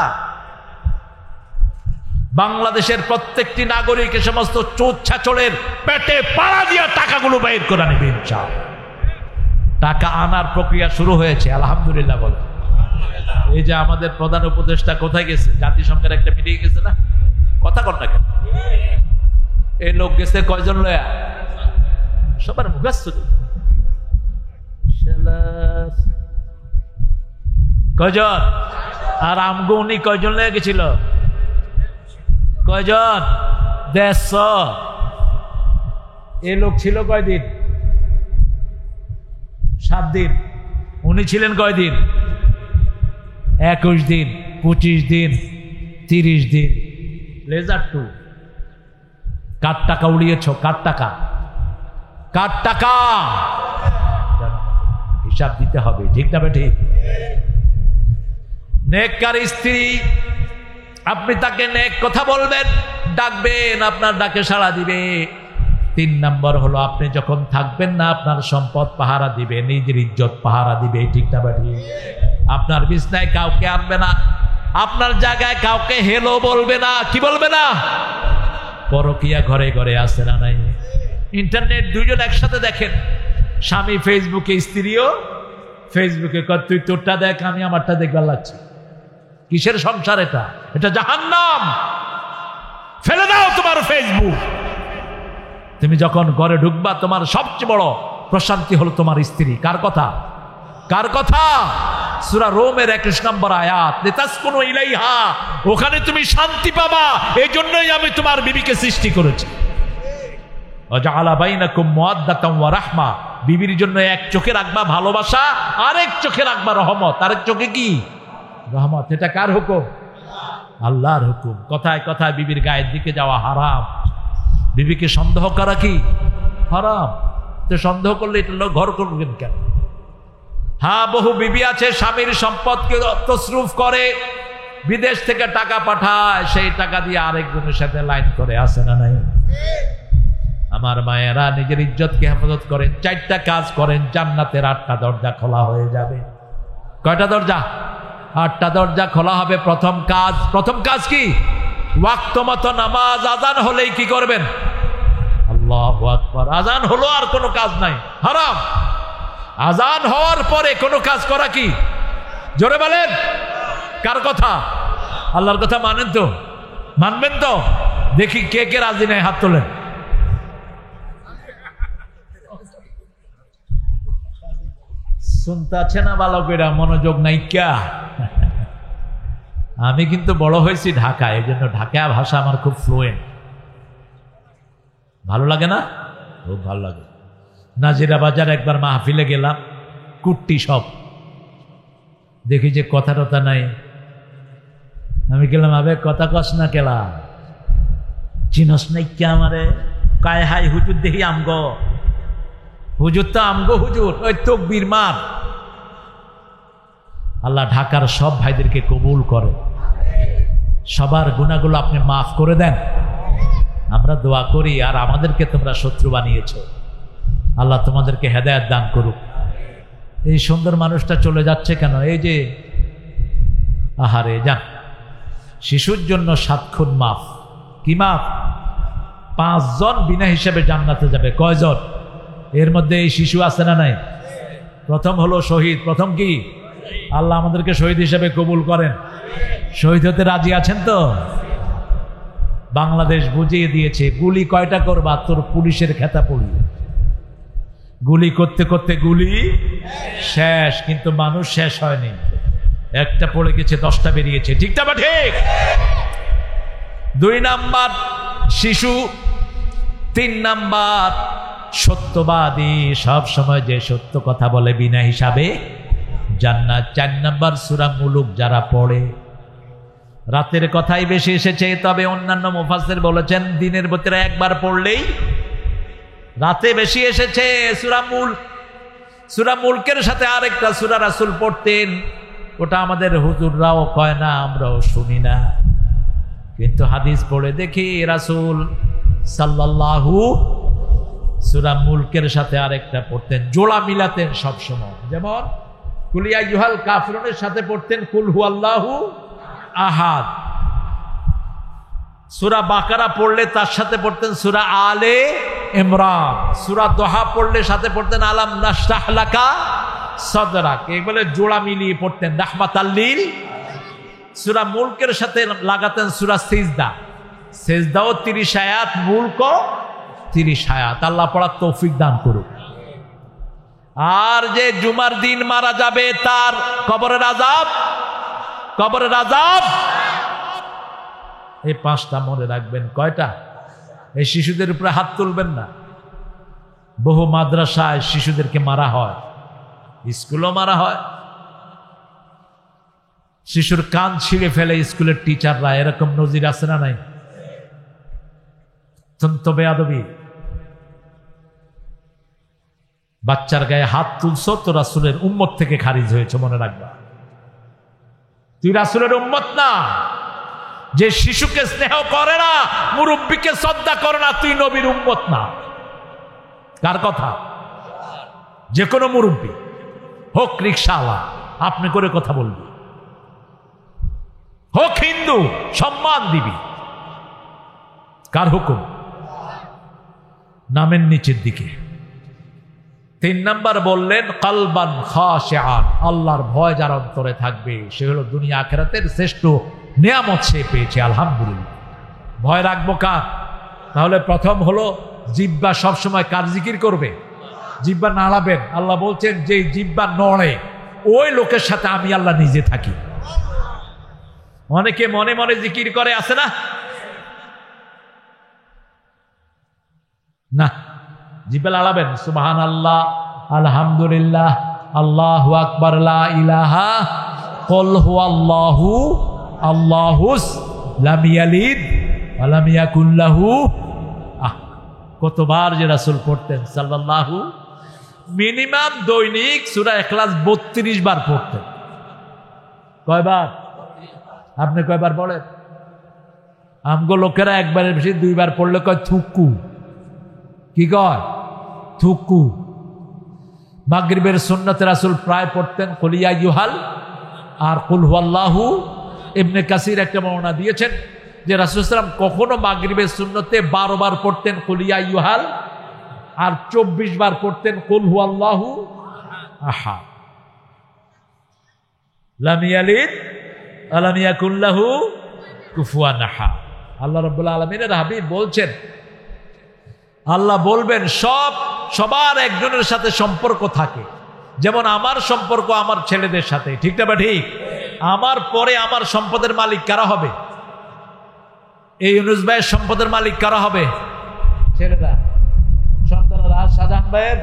[SPEAKER 1] বাংলাদেশের প্রত্যেকটি নাগরিক সমস্ত চোর ছাচড়ের পেটে পাড়া দিয়ে টাকাগুলো বের করে নেবে ইনশাআল্লাহ। টাকা আনার প্রক্রিয়া শুরু হয়েছে, আলহামদুলিল্লাহ বলে। এই যে আমাদের প্রধান উপদেষ্টা কোথায় গেছে? জাতিসংঘের একটা মিটিং গেছে না? কথা কর না কেন? এই লোক গেছে কয়জন লয়া? সবার মুখস্থ কয়জন? আর আমগো উনি কয়জন লয়ে গেছিল? কয়জন? 150। এই লোক ছিল কয়দিন? 7 দিন। উনি ছিলেন কয়দিন? 21 দিন, 25 দিন, 30 দিন। Laser two. কার টাকা উড়িয়েছ? কার টাকা? কার টাকা? হিসাব দিতে হবে, ঠিক না? ঠিক। নেককার স্ত্রী, আপনি তাকে নেক কথা বলবেন, ডাকবেন, আপনার ডাকে সাড়া দিবে। তিন নম্বর হলো আপনি যখন থাকবেন না আপনার সম্পদ পাহারা দিবে, নিজের ইজ্জত পাহারা দিবে, ঠিক না বাড়ি? আপনার বিছনায় কাউকে আনবে না, আপনার জায়গায় কাউকে হেলো বলবে না। কি বলবে না? পরকিয়া ঘরে ঘরে আছে না নাই? ইন্টারনেট দুইজন একসাথে দেখেন, স্বামী ফেসবুকে, স্ত্রীও ফেসবুকে, তুই তোরটা দেখ আমি আমারটা দেখবার লাগছি। কিসের সংসার এটা? এটা জাহান্নাম। ফেলে দাও তোমার ফেসবুক। তুমি যখন ঘরে ঢুকবা তোমার সবচেয়ে বড় প্রশান্তি হলো তোমার স্ত্রী। কার কথা? কার কথা? সূরা রোমের 21 নম্বর আয়াত, লিতাসকুনু ইলাইহা, ওখানে তুমি শান্তি পাবা। এই জন্যই আমি তোমার বিবিকে সৃষ্টি করেছি। ওয়াজআলা বাইনাকুম মুওয়াদ্দাতাম ওয়া রাহমা, বিবির জন্য এক চোখে রাখবা ভালোবাসা, আরেক চোখে রাখবা রহমত। আরেক চোখে কি? রহমত। এটা কার হুকুম? আল্লাহর হুকুম। কথায় কথায় বিবির গায়ের দিকে যাওয়া হারাম। বিবিকে সন্দেহ করা কি হারাম? তো সন্দেহ করলে এটা ঘর করবেন কেন? হ্যাঁ, বহু বিবি আছে স্বামীর সম্পদকে তসরুফ করে, বিদেশ থেকে টাকা পাঠায়, সেই টাকা দিয়ে আরেকজনের সাথে লাইন করে, আছে না নাই? আমার মায়েরা নিজের ইজ্জতকে হেফাজত করেন, 4টা কাজ করেন, জান্নাতের 8টা দরজা খোলা হয়ে যাবে। কয়টা দরজা? 8টা দরজা খোলা হবে। প্রথম কাজ কি? ওয়াক্ত মতো নামাজ। আজান হলেই কি করবেন? আল্লাহু আকবার। আজান হলো আর কোনো কাজ নাই, হারাম। আজান হওয়ার পরে কোনো কাজ করা কি? জোরে বলেন। কার কথা? আল্লাহর কথা। মানেন তো? মানবেন তো? দেখি কে কে রাজি নাই, হাত তোলেন। শুনতে আছে না বালকেরা? মনোযোগ নাই ক্যা? আমি কিন্তু বড় হয়েছি ঢাকায়, এই জন্য ঢাকা ভাষা আমার খুব ফ্লুয়েন্ট। ভালো লাগে না? খুব ভালো লাগে। নাজিরা বাজার একবার মাহফিলে গেলাম, কুট্টি সব, দেখি যে কথা টথা নাই। আমি গেলাম, আবে কথা কস না কেলা, চিনস নাই কে আমারে? কায় হাই হুজুর দেখি আমগো। হুজুর তো আমগো হুজুর, ওই তকবীর মার। আল্লাহ ঢাকার সব ভাইদেরকে কবুল করে, সবার গুনাহগুলো আপনি মাফ করে দেন। আমরা দোয়া করি, আর আমাদেরকে তোমরা শত্রু বানিয়েছো, আল্লাহ তোমাদেরকে হেদায়েত দান করুক। এই সুন্দর মানুষটা চলে যাচ্ছে কেন? এই যে আহারে যান। শিশুর জন্য 7 খুন মাফ। কি মাফ? 5 জন বিনা হিসেবে জান্নাতে যাবে। কয়জন? এর মধ্যে এই শিশু আছে না নাই? প্রথম হলো শহীদ। প্রথম কি? আল্লাহ আমাদেরকে শহীদ হিসেবে কবুল করেন। শহীদ হতে রাজি আছেন তো? বাংলাদেশ বুঝিয়ে দিয়েছে, গুলি কয়টা করবা তোর পুলিশের খেতা পড়িয়ে। গুলি করতে করতে গুলি শেষ, কিন্তু মানুষ শেষ হয়নি। একটা পড়ে গেছে, 10টা বেরিয়েছে। ঠিক না? ঠিক। 2 নাম্বার শিশু, 3 নাম্বার সত্যবাদী, সব সময় যে সত্য কথা বলে বিনা হিসাবে জান্নাত। 4 নাম্বার সূরা মুলুক যারা পড়ে। রাতের কথাই বেশি এসেছে, তবে অন্যান্য মুফাসসির বলেছেন দিনের ভিতরে একবার পড়লেই রাতে বেশি এসেছে। সূরা মুলকের সাথে আরেকটা সূরা রাসূল পড়তেন, ওটা আমাদের হুজুররাও কয় না, আমরাও শুনি না, কিন্তু হাদিস পড়ে দেখি রাসূল সাল্লাল্লাহু সূরা মুলকের সাথে আরেকটা পড়তেন, জোড়া মিলাতেন সব সময়। যেমন কুল ইয়া আইয়ুহাল কাফিরুনের সাথে পড়তেন কুল হুয়াল্লাহু আহাদ। সূরা বাকারা পড়লে তার সাথে পড়তেন সূরা আলে ইমরান। সূরা দোহা পড়লে সাথে পড়তেন আলাম নাশরাহ লাকা সাদরাক। এগুলো জোড়া মিলিয়ে পড়তেন রাহমাতাল লিল। সূরা মুলকের সাথে লাগাতেন সূরা সিজদা। সিজদাও 30 আয়াত, মুলকও 30 আয়াত। আল্লাহ পড়ার তৌফিক দান করুক। আর যে জুমার দিন মারা যাবে তার কবরের আযাব, কবরের আযাব এই 5টা মনে রাখবেন। কয়টা? এই শিশুদের উপরে হাত তুলবেন না। বহু মাদ্রাসায় শিশুদেরকে মারা হয়, স্কুলও মারা হয়। শিশুর কান ছিঁড়ে ফেলে স্কুলের টিচাররা, এরকম নজির আছে না নাই? অত্যন্ত বেয়াদবি। বাচ্চার গায়ে হাত তুলছ তো রাসূলের উম্মত থেকে খারিজ হয়েছে, মনে রাখবা। তুই রাসূলের উম্মত না। যে শিশুকে স্নেহ করে না, মুরব্বীকে শ্রদ্ধা করে না, তুই নবীর উম্মত না। কার কথা? যে কোনো মুরব্বী হোক, রিকশাওয়ালা, আপনি করে কথা বলবি, হোক হিন্দু, সম্মান দিবি। কার হুকুম? নামের নিচের দিকে। 3 নাম্বার বললেন কালবান খাশিআন, আল্লাহর ভয় যার অন্তরে থাকবে সে হলো দুনিয়া আখিরাতের শ্রেষ্ঠ নিয়ামত সে পেয়েছে, আলহামদুলিল্লাহ। ভয় রাখবো কার? তাহলে প্রথম হলো জিহ্বা সবসময় কার জিকির করবে? জিহ্বা নাড়াবেন। আল্লাহ বলছেন যে জিহ্বা নড়ে ওই লোকের সাথে আমি আল্লাহ নিজে থাকি। অনেকে মনে মনে জিকির করে, আছে না? না, জিহ্বা নাড়াবেন, সুবহানাল্লাহ, আলহামদুলিল্লাহ, আল্লাহু আকবার, লা ইলাহা, কুল হুয়াল্লাহু আল্লাহুস লাম ইয়ালিদ ওয়া লাম ইয়াকুল লাহু। কতবার যে রাসূল পড়তেন সাল্লাল্লাহু, মিনিমাম দৈনিক সূরা ইখলাস 32 বার পড়তেন। কয়বার? আপনি কয়বার পড়েন? আমগো লোকেরা একবারের বেশি 2 বার পড়লে কয় থুকু। কি কয়? থুকু। মাগরিবের সুন্নতে রাসূল প্রায় পড়তেন কুল ইয়া আইয়ুহাল আর কুল হুয়াল্লাহু। ইবনে কাসির একটা বর্ণনা দিয়েছেন যে রাসূল সাল্লাল্লাহু আলাইহি ওয়াসাল্লাম কখনো মাগরিবের সুন্নতে 12 বার পড়তেন কুল ইয়া আইয়ুহাল আর 24 বার পড়তেন কুল হুয়াল্লাহু আহাদ, লাম ইয়ালিদ ওয়া লাম ইয়াকুল লাহু কুফুয়ান আহাদ। আল্লাহ রাব্বুল আলামিনের হাবিব বলছেন, আল্লাহ বলবেন সবার একজনের সাথে সম্পর্ক থাকে, যেমন আমার সম্পর্ক আমার ছেলেদের সাথে, ঠিক না? বা ঠিক? আমার পরে আমার সম্পদের মালিক কারা হবে? এই ইউনুস ভাইয়ের সম্পদের মালিক কারা হবে? ছেলেরা, সন্তানরা। শাহজাহান ভাইয়ের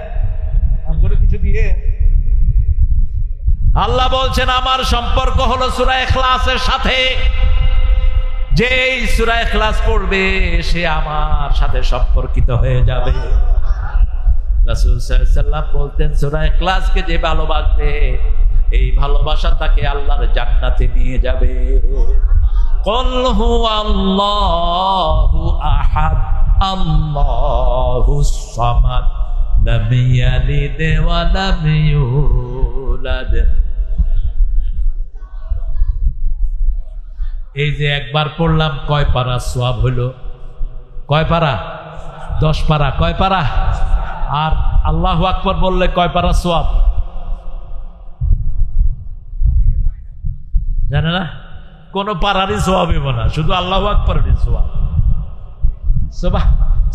[SPEAKER 1] আমগরে কিছু দিয়ে। আল্লাহ বলছেন আমার সম্পর্ক হলো সূরা ইখলাসের সাথে। যেই সূরা ইখলাস পড়বে সে আমার সাথে সম্পর্কিত হয়ে যাবে। রাসূল সাল্লাল্লাহু আলাইহি ওয়াসাল্লাম বলতেন সূরা ইখলাসকে যে ভালোবাসবে এই ভালোবাসা তাকে আল্লাহর জান্নাতে নিয়ে যাবে। কুল হুয়াল্লাহু আহাদ আল্লাহুস সামাদ লাম ইয়ালিদ ওয়া লাম ইউলাদ। এই যে একবার পড়লাম কয় পারা সওয়াব হলো? কয় পারা? 10 পারা। কয় পারা? আর আল্লাহু আকবার বললে কয় পারা সওয়াব? জানে না? কোন পারারই সওয়াব হবে না, শুধু আল্লাহু আকবারেরই সওয়াব।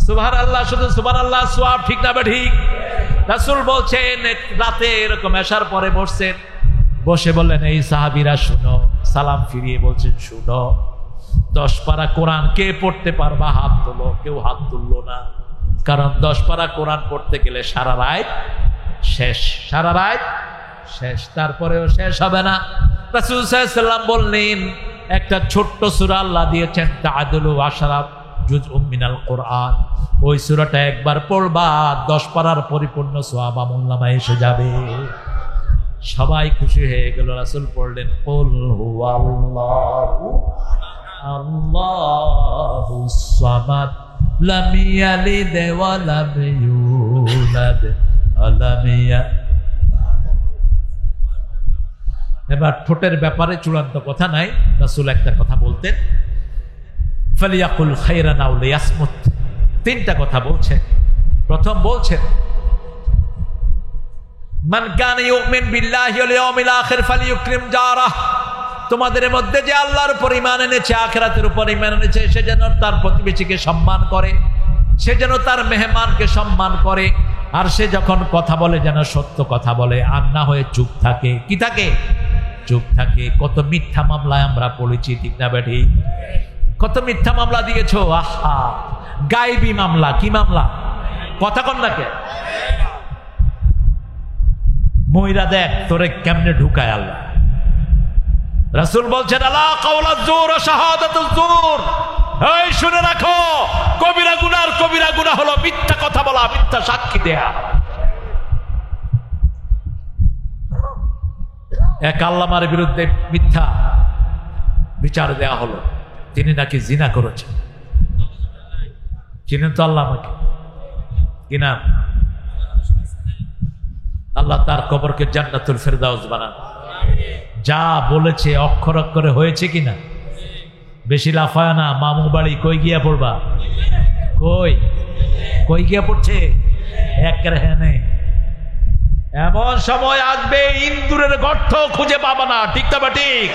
[SPEAKER 1] সুবহানাল্লাহ, শুধু সুবহানাল্লাহ সওয়াব, ঠিক না? ঠিক। রাসূল বলছেন রাতে এরকম এশার পরে বসছেন, বসে বললেন এই সাহাবীরা শুনো, সালাম ফিরিয়ে বলছেন শুনো, 10 পারা কোরআন কে পড়তে পারবা? হাত তোলো। কেউ হাত তুললো না, কারণ 10 পারা কোরআন পড়তে গেলে সারা রাত শেষ, সারা রাত শেষ, তারপরেও শেষ হবে না। রাসূল সাল্লাল্লাহু আলাইহি ওয়াসাল্লাম বললেন একটা ছোট্ট সূরা আল্লাহ দিয়েছেন তাআদুলু আশরা জুজউম মিনাল কোরআন, ওই সূরাটা একবার পড়বা 10 পারার পরিপূর্ণ সওয়াব আমলনামায় এসে যাবে। সবাই খুশি হয়ে গেল। রাসূল পড়লেন কুল হুয়াল্লাহু আল্লাহুস সামাদ লাম ইয়ালিদ ওয়া লাম ইউলাদ ওয়া লাম ইয়াকুল। এবার ঠোঁটের ব্যাপারে চূড়ান্ত কথা নাই, রাসূল একটা কথা বলতেন, ফালিয়াকুল খায়রান আও লিয়াসমুত। 3টা কথা বলছেন। প্রথম বলছেন মান কানা ইউমিন বিল্লাহি ওয়াল ইয়াউমিল আখির ফালিয়ুকরিম জারাহ। তোমাদের মধ্যে যে আল্লাহর উপর ঈমান এনেছে, আখিরাতের উপর ঈমান এনেছে, সে যেন তার প্রতিবেশীকে সম্মান করে, সে যেন তার মেহমানকে সম্মান করে, আর সে যখন কথা বলে যেন সত্য কথা বলে, আর না হয়ে চুপ থাকে। কি থাকে? চুপ থাকে। কত মিথ্যা মামলায় আমরা পড়েছি, ঠিক না বেঠি? কত মিথ্যা মামলা দিয়েছো, আহা, গায়েবী মামলা। কি মামলা? কথা কন না কে? মহিলা দেখ তোরে কেমনে ঢুকায় আল্লাহ। রাসূল বলছেন আলা কাওলাজ জুর ওয়া শাহাদাতুজ জুর। এই শুনে রাখো, কবিরা গুনার কবিরা গুনাহ হলো মিথ্যা কথা বলা, মিথ্যা সাক্ষী দেয়া। এক আল্লামার বিরুদ্ধে মিথ্যা বিচার দেয়া হলো, তিনি নাকি জিনা করেছেন। চিনেন তো আল্লামাকে? কি নাম? আল্লাহ তার কবরকে জান্নাতুল ফেরদাউস বানান। যা বলেছে অক্ষর অক্ষরে হয়েছে কিনা? বেশি লাফায় না, মামু বাড়ি কই গিয়া পড়বা? কই কই গিয়া পড়ছে? একেবারে হ্যাঁ নেই। এমন সময় আসবে ইন্দুরের গর্ত খুঁজে পাবা না, ঠিক না? ঠিক।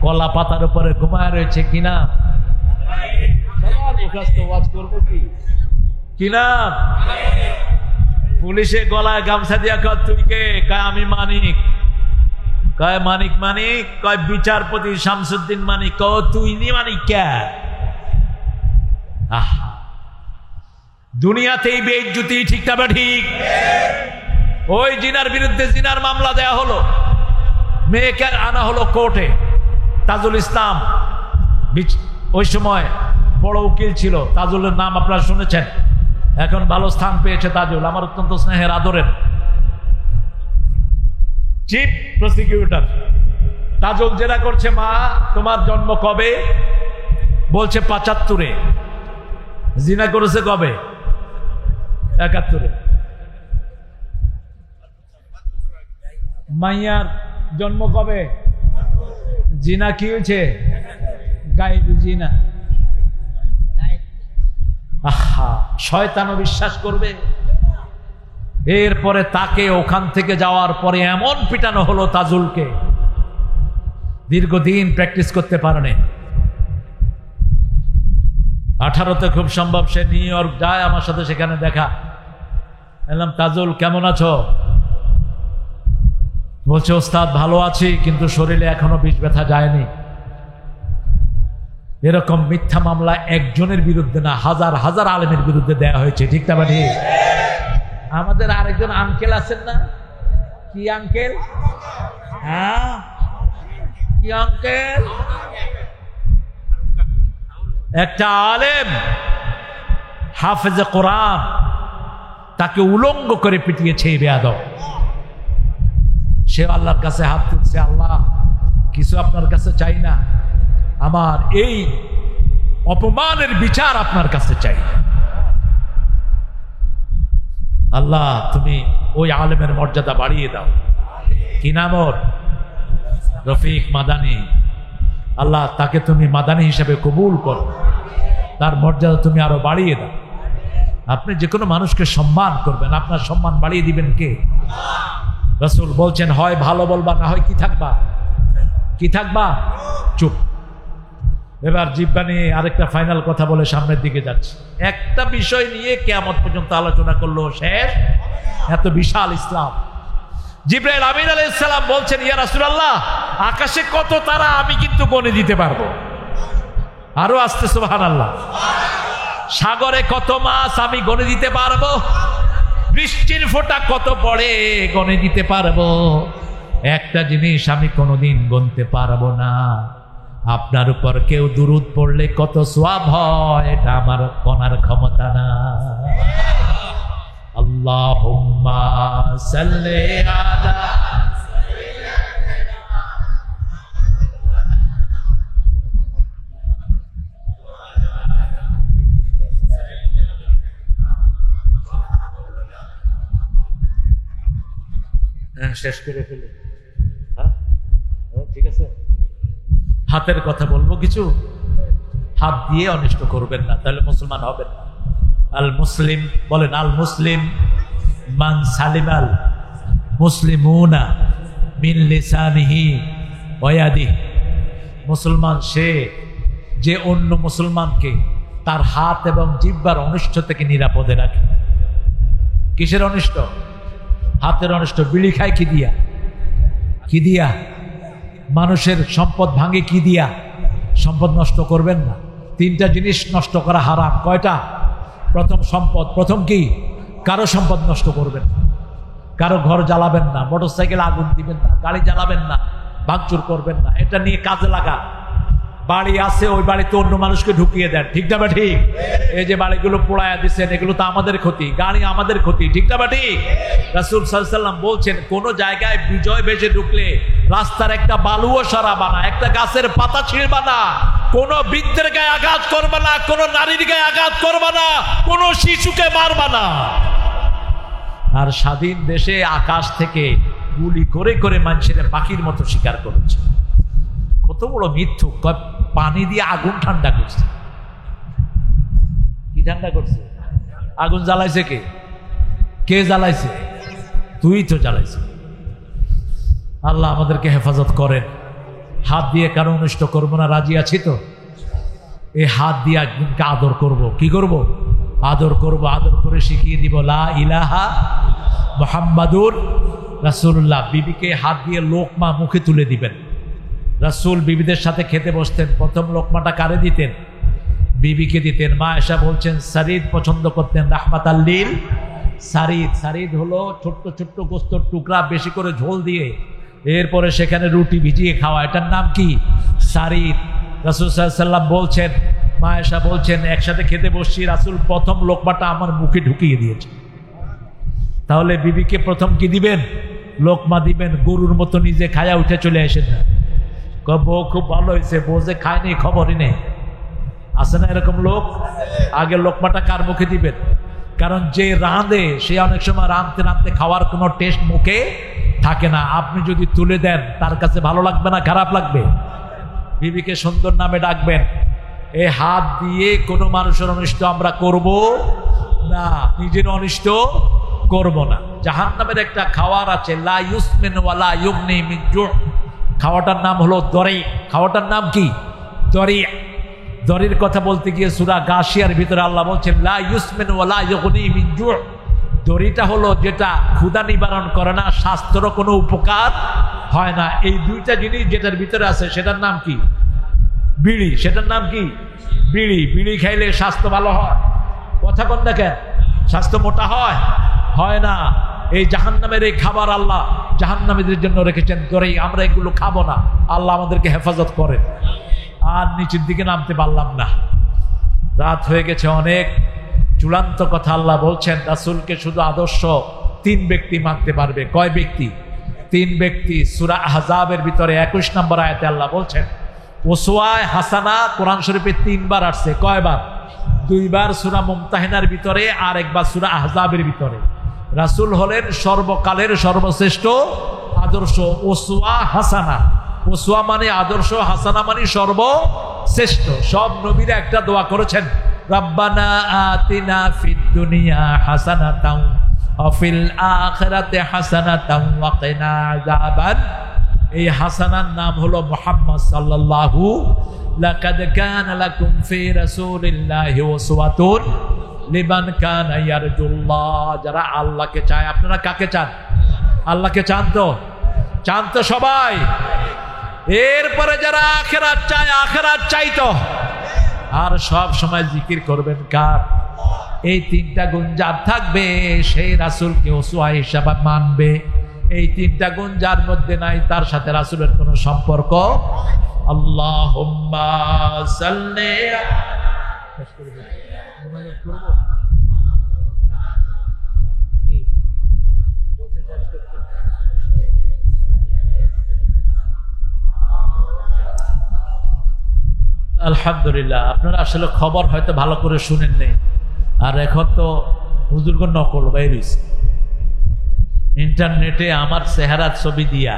[SPEAKER 1] কলা পাতার উপরে ঘুমায় রয়েছে কিনা? কিনা? পুলিশে গলায় গামছা দিয়া কয় তুই কে? কয় আমি মানিক। কয় মানিক মানিক? কয় বিচারপতি শামসুদ্দিন মানিক। কয় তুই নি মানিক কে? দুনিয়াতেই বেইজ্জতি, ঠিক না ঠিক? ওই জিনার বিরুদ্ধে জিনার মামলা দেয়া হলো, মেয়েকে আনা হলো কোর্টে। তাজুল ইসলাম ওই সময় বড় উকিল ছিল। তাজুলের নাম আপনারা শুনেছেন, এখন ভালো স্থান পেয়েছে তাজুল, আমার অত্যন্ত স্নেহের আদরের চিফ প্রসিকিউটর। তাজুল জেরা করছে, মা তোমার জন্ম কবে? বলছে ৭৫-এ। জিনা করেছে কবে? ৭১-এ। মাইয়ার জন্ম কবে? জিনা কি হয়েছে? গায়েবী জিনা। আহা, শয়তানও বিশ্বাস করবে। এরপরে তাকে ওখান থেকে যাওয়ার পরে এমন পিটানো হলো তাজুলকে, দীর্ঘদিন প্র্যাকটিস করতে পারেনি। 18তে খুব সম্ভব সে নিউ ইয়র্ক যায়, আমার সাথে সেখানে দেখা। বললাম তাজুল কেমন আছো? বলছে ওস্তাদ ভালো আছি, কিন্তু শরীরে এখনো বিষ ব্যথা যায়নি। এরকম মিথ্যা মামলা একজনের বিরুদ্ধে না, হাজার হাজার আলেমের বিরুদ্ধে দেয়া হয়েছে, ঠিক না? ঠিক। আমাদের আরেকজন আঙ্কেল আছেন না? কি আঙ্কেল? হ্যাঁ, কি আঙ্কেল? একটা আলেম হাফেজে কোরআন, তাকে উলঙ্গ করে পিটিয়েছে এই বেয়াদব। সে আল্লাহর কাছে হাত তুলছে, আল্লাহ কিছু আপনার কাছে চাই না, আমার এই অপমানের বিচার আপনার কাছে চাই। আল্লাহ তুমি ওই আলেমের মর্যাদা বাড়িয়ে দাও। কি নাম ওর? রফিক মাদানী। আল্লাহ তাকে তুমি মাদানী হিসেবে কবুল করো, তার মর্যাদা তুমি আরো বাড়িয়ে দাও। আপনি যে কোনো মানুষকে সম্মান করবেন, আপনার সম্মান বাড়িয়ে দিবেন কে? রাসূল বলছেন, হয় ভালো বলবা, না হয় কি থাকবা? কি থাকবা? চুপ। এবার জিহ্বা নিয়ে আরেকটা ফাইনাল কথা বলে সামনের দিকে যাচ্ছে। একটা বিষয় নিয়ে কিয়ামত পর্যন্ত আলোচনা করলো, শেষ। এত বিশাল ইসলাম। জিবরাইল আমিন আলাইহিস সালাম বলছেন, ইয়া রাসূলুল্লাহ, আকাশে কত তারা আমি কিন্তু গণে দিতে পারবো। আরো আসতে সুবহানাল্লাহ। সাগরে কত মাছ আমি গণে দিতে পারবো। বৃষ্টির ফোঁটা কত পড়ে গণে দিতে পারবো। একটা জিনিস আমি কোনোদিন গুনতে পারবো না, আপনার উপর কেউ দুরূদ পড়লে কত সওয়াব হয়, এটা আমার গণার ক্ষমতা না। আল্লাহুম্মা সাল্লি আলা শেষ করে ফেলে। হ্যাঁ ঠিক আছে, হাতের কথা বলবো কিছু। হাত দিয়ে অনিষ্ট করবেন না, তাহলে মুসলমান হবেন না। আল মুসলিম বলেন, আল মুসলিম মান সালিমাল মুসলিমুনা মিন লিসানিহি ওয়া ইয়াদিহি। মুসলমান সে যে অন্য মুসলমানকে তার হাত এবং জিহ্বার অনিষ্ট থেকে নিরাপদে রাখে। কিসের অনিষ্ট? হাতের অনিষ্ট। বিড়ি খায় কি দিয়া? কি দিয়া? মানুষের সম্পদ ভাঙে কি দিয়া? সম্পদ নষ্ট করবেন না। তিনটা জিনিস নষ্ট করা হারাম। কয়টা? প্রথম সম্পদ। প্রথম কি? কারো সম্পদ নষ্ট করবেন না, কারো ঘর জ্বালাবেন না, মোটরসাইকেল আগুন দিবেন না, গাড়ি জ্বালাবেন না, ভাঙচুর করবেন না। এটা নিয়ে কাজে লাগা। বাড়ি আছে, ওই বাড়িতে অন্য মানুষকে ঢুকিয়ে দেন, ঠিক না বা ঠিক? এই যে বাড়িগুলো পোড়ায়া দিচ্ছেন, এগুলো তো আমাদের ক্ষতি, গাড়ি আমাদের ক্ষতি, ঠিক না বা ঠিক? রাসূল সাল্লাল্লাহু আলাইহি ওয়াসাল্লাম বলছেন, কোন জায়গায় বিজয় বেশে ঢুকলে রাস্তার একটা বালুও সরাবা না, একটা গাছের পাতা ছিঁড়বা না, কোন বৃদ্ধের গায়ে আঘাত করবা না, কোন নারীর গায়ে আঘাত করবা না, কোন শিশুকে মারবা না। আর স্বাধীন দেশে আকাশ থেকে গুলি করে করে মানুষের পাখির মতো শিকার করেছে। কত বড় মিথ্যুক! পানি দিয়ে আগুন ঠান্ডা করছে। কি ঠান্ডা করছে? আগুন জ্বালাইছে কে? কে জ্বালাইছে? তুই তো জ্বালাইছে। আল্লাহ আমাদেরকে হেফাজত করেন। হাত দিয়ে কারো অনিষ্ট করবো না, রাজি আছি তো? এই হাত দিয়ে একজনকে আদর করব। কি করব? আদর করব। আদর করে শিখিয়ে দিব লা ইলাহা মুহাম্মাদুর রাসূলুল্লাহ। বিবিকে হাত দিয়ে লোকমা মুখে তুলে দিবেন। রাসূল বিবিদের সাথে খেতে বসতেন, প্রথম লোকমাটা কারে দিতেন? বিবিকে দিতেন। মা আয়েশা বলছেন সারিদ পছন্দ করতেন রাহমাতাল লিল সারিদ। সারিদ হলো ছোট্ট ছোট্ট গোস্তর টুকরা বেশি করে ঝোল দিয়ে এরপরে সেখানে রুটি ভিজিয়ে খাওয়া, এটার নাম কি? সারিদ। রাসূল সাল্লাল্লাহু আলাইহি ওয়াসাল্লাম বলছেন, মা আয়েশা বলছেন একসাথে খেতে বসছি, রাসূল প্রথম লোকমাটা আমার মুখে ঢুকিয়ে দিয়েছে। তাহলে বিবিকে প্রথম কি দিবেন? লোকমা দিবেন। গরুর মতো নিজে খায়া উঠে চলে আসেন না। বউ খুব ভালো হয়েছে, বউ যে খায়নি খবরই নেই। আছে না এরকম লোক? আগে লোকমাটা কার মুখে দিবেন? কারণ যে রাঁধে সে অনেক সময় রাঁধতে রাঁধতে খাওয়ার কোনো টেস্ট মুখে থাকে না। আপনি যদি তুলে দেন তার কাছে ভালো লাগবে না খারাপ লাগবে? বিবিকে সুন্দর নামে ডাকবেন। এই হাত দিয়ে কোনো মানুষের অনিষ্ট আমরা করব না, নিজের অনিষ্ট করব না। জাহান্নামের একটা খাওয়ার আছে, লা ইউসমিন ওয়ালা ইউগনি মিন জু'। খাওয়াটার নাম হলো দরি। খাওয়াটার নাম কি? দরি। দরির কথা বলতে গিয়ে সূরা গাশিয়ার ভিতরে আল্লাহ বলছেন লা ইউসমিন ওয়ালা ইউগনি মিন জু'। দরিটা হলো যেটা ক্ষুধা নিবারণ করে না, স্বাস্থ্যেরও কোনো উপকার হয় না। এই দুইটা জিনিস যেটার ভিতরে আছে সেটার নাম কি? বিড়ি। সেটার নাম কি? বিড়ি। বিড়ি খাইলে স্বাস্থ্য ভালো হয়? কথা কোন দেখেন? স্বাস্থ্য মোটা হয়? হয় না। এই জাহান্নামের এই খাবার আল্লাহ জাহান্নামীদের জন্য রেখেছেন দরি। আমরা এগুলো খাবো না। আল্লাহ আমাদেরকে হেফাজত করেন। আর নিচের দিকে নামতে পারলাম না, রাত হয়ে গেছে অনেক। চূড়ান্ত কথা আল্লাহ বলছেন রাসূলকে শুধু আদর্শ 3 ব্যক্তি মানতে পারবে। কয় ব্যক্তি? 3 ব্যক্তি। সূরা আহজাবের ভিতরে 21 নম্বর আয়াতে আল্লাহ বলছেন ওসওয়ায়ে হাসানা কোরআন শরীফে 3 বার আসছে। কয়বার? 2 বার সূরা মুমতাহিনার ভিতরে আর একবার সূরা আহজাবের ভিতরে। রাসূল হলেন সর্বকালের সর্বশ্রেষ্ঠ আদর্শ। ওসওয়া হাসানা, ওসওয়া মানে আদর্শ, হাসানা মানে সর্বশ্রেষ্ঠ। সব নবীরা একটা দোয়া করেছেন, রাব্বানা আতিনা ফিদ দুনিয়া হাসানাতাও ওয়া ফিল আখিরাতি হাসানাতাও ওয়া কিনা আযাবান। এই হাসানার নাম হলো মুহাম্মদ সাল্লাল্লাহু। লাকাদ কানা লাকুম ফি রাসূলিল্লাহি উসওয়াতুন লিমান কানা ইয়ারজুল্লাহ। যারা আল্লাহকে চায়। আপনারা কাকে চান? আল্লাহকে চান তো? চান তো সবাই? এরপরে যারা আখিরাত চায়, আখিরাত চাইতো। আর সব সময় জিকির করবেন কার? এই 3টা গুণ যার থাকবে সেই রাসূলকে উসওয়া হিসাবে মানবে। এই 3টা গুণ যার মধ্যে নাই তার সাথে রাসূলের কোনো সম্পর্ক। আল্লাহুম্মা সাল্লি আলহামদুলিল্লাহ। আপনারা আসলে খবর হয়তো ভালো করে শুনেন নেই। আর এখন তো হুজুরগো নকল বাইরিস ইন্টারনেটে আমার চেহারার ছবি দিয়া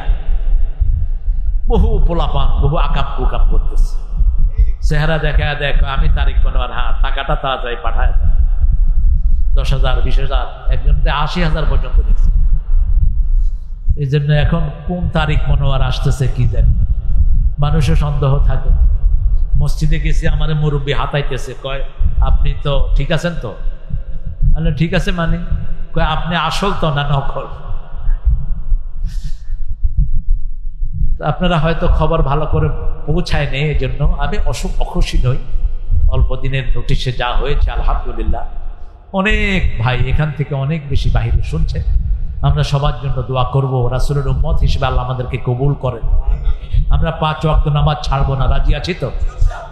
[SPEAKER 1] বহু পোলাপান বহু আকাম কুকাম করতেছে। চেহারা দেখা দেখো আমি তারিখ মনোয়ার, হ্যাঁ টাকাটা তাড়াতাড়ি পাঠায় দেয়। 10,000 20,000 একজনকে 80,000 পর্যন্ত দিচ্ছে। এই জন্য এখন কোন তারিখ মনোয়ার আসতেছে কি জানি, মানুষের সন্দেহ থাকে। মসজিদে গেছি, আমার মুরব্বী হাতাইতেছে, কয় আপনি তো ঠিক আছেন তো? ঠিক আছে মানে কয় আপনি আসল তো না নকল? আপনারা হয়তো খবর ভালো করে পৌঁছায় নেই, এই জন্য আমি অখুশি নই। অল্প দিনের নোটিশে যা হয়েছে আলহামদুলিল্লাহ। অনেক ভাই এখান থেকে অনেক বেশি বাহিরে শুনছেন। আমরা সবার জন্য দোয়া করব, রাসূলের উম্মত হিসেবে আল্লাহ আমাদেরকে কবুল করেন। আমরা 5 ওয়াক্ত নামাজ ছাড়বো না, রাজি আছি তো?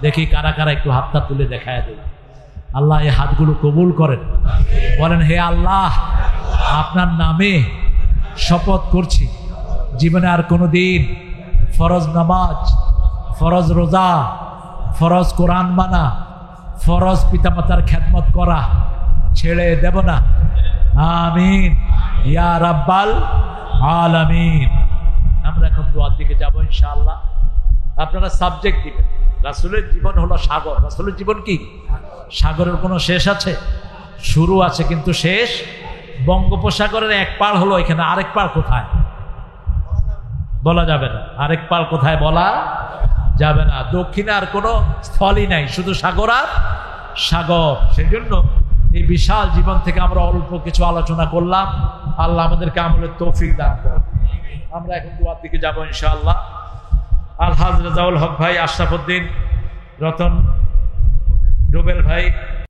[SPEAKER 1] দেখি কারা কারা একটু হাতটা তুলে দেখায় দেয়। আল্লাহ এই হাতগুলো কবুল করেন। বলেন হে আল্লাহ, আপনার নামে শপথ করছি জীবনে আর কোনোদিন ফরজ নামাজ, ফরজ রোজা, ফরজ কোরআন মানা, ফরজ পিতামাতার খেদমত করা ছেড়ে দেব না। আমিন। ইয়া রাব্বাল আলামিন। আমরা এখন দোয়ার দিকে যাব ইনশাআল্লাহ। আপনারা সাবজেক্ট দিবেন, রাসূলের জীবন হলো সাগর। রাসূলের জীবন কি সাগরের কোনো শেষ আছে? শুরু আছে কিন্তু শেষ। বঙ্গোপসাগরের এক পাড় হলো, এখানে আরেক পাড় কোথায় বলা যাবে না। আরেক পাড় কোথায় বলা যাবে না। দক্ষিণে আর কোনো স্থলই নাই, শুধু সাগর আর সাগর। সেই জন্য এই বিশাল জীবন থেকে আমরা অল্প কিছু আলোচনা করলাম। আল্লাহ আমাদেরকে আমলের তৌফিক দান করুন। আমরা এখন দোয়ার দিকে যাব ইনশাআল্লাহ। আলহাজ রাজাউল হক ভাই, আশরাফুদ্দিন, রতন, রুবেল ভাই,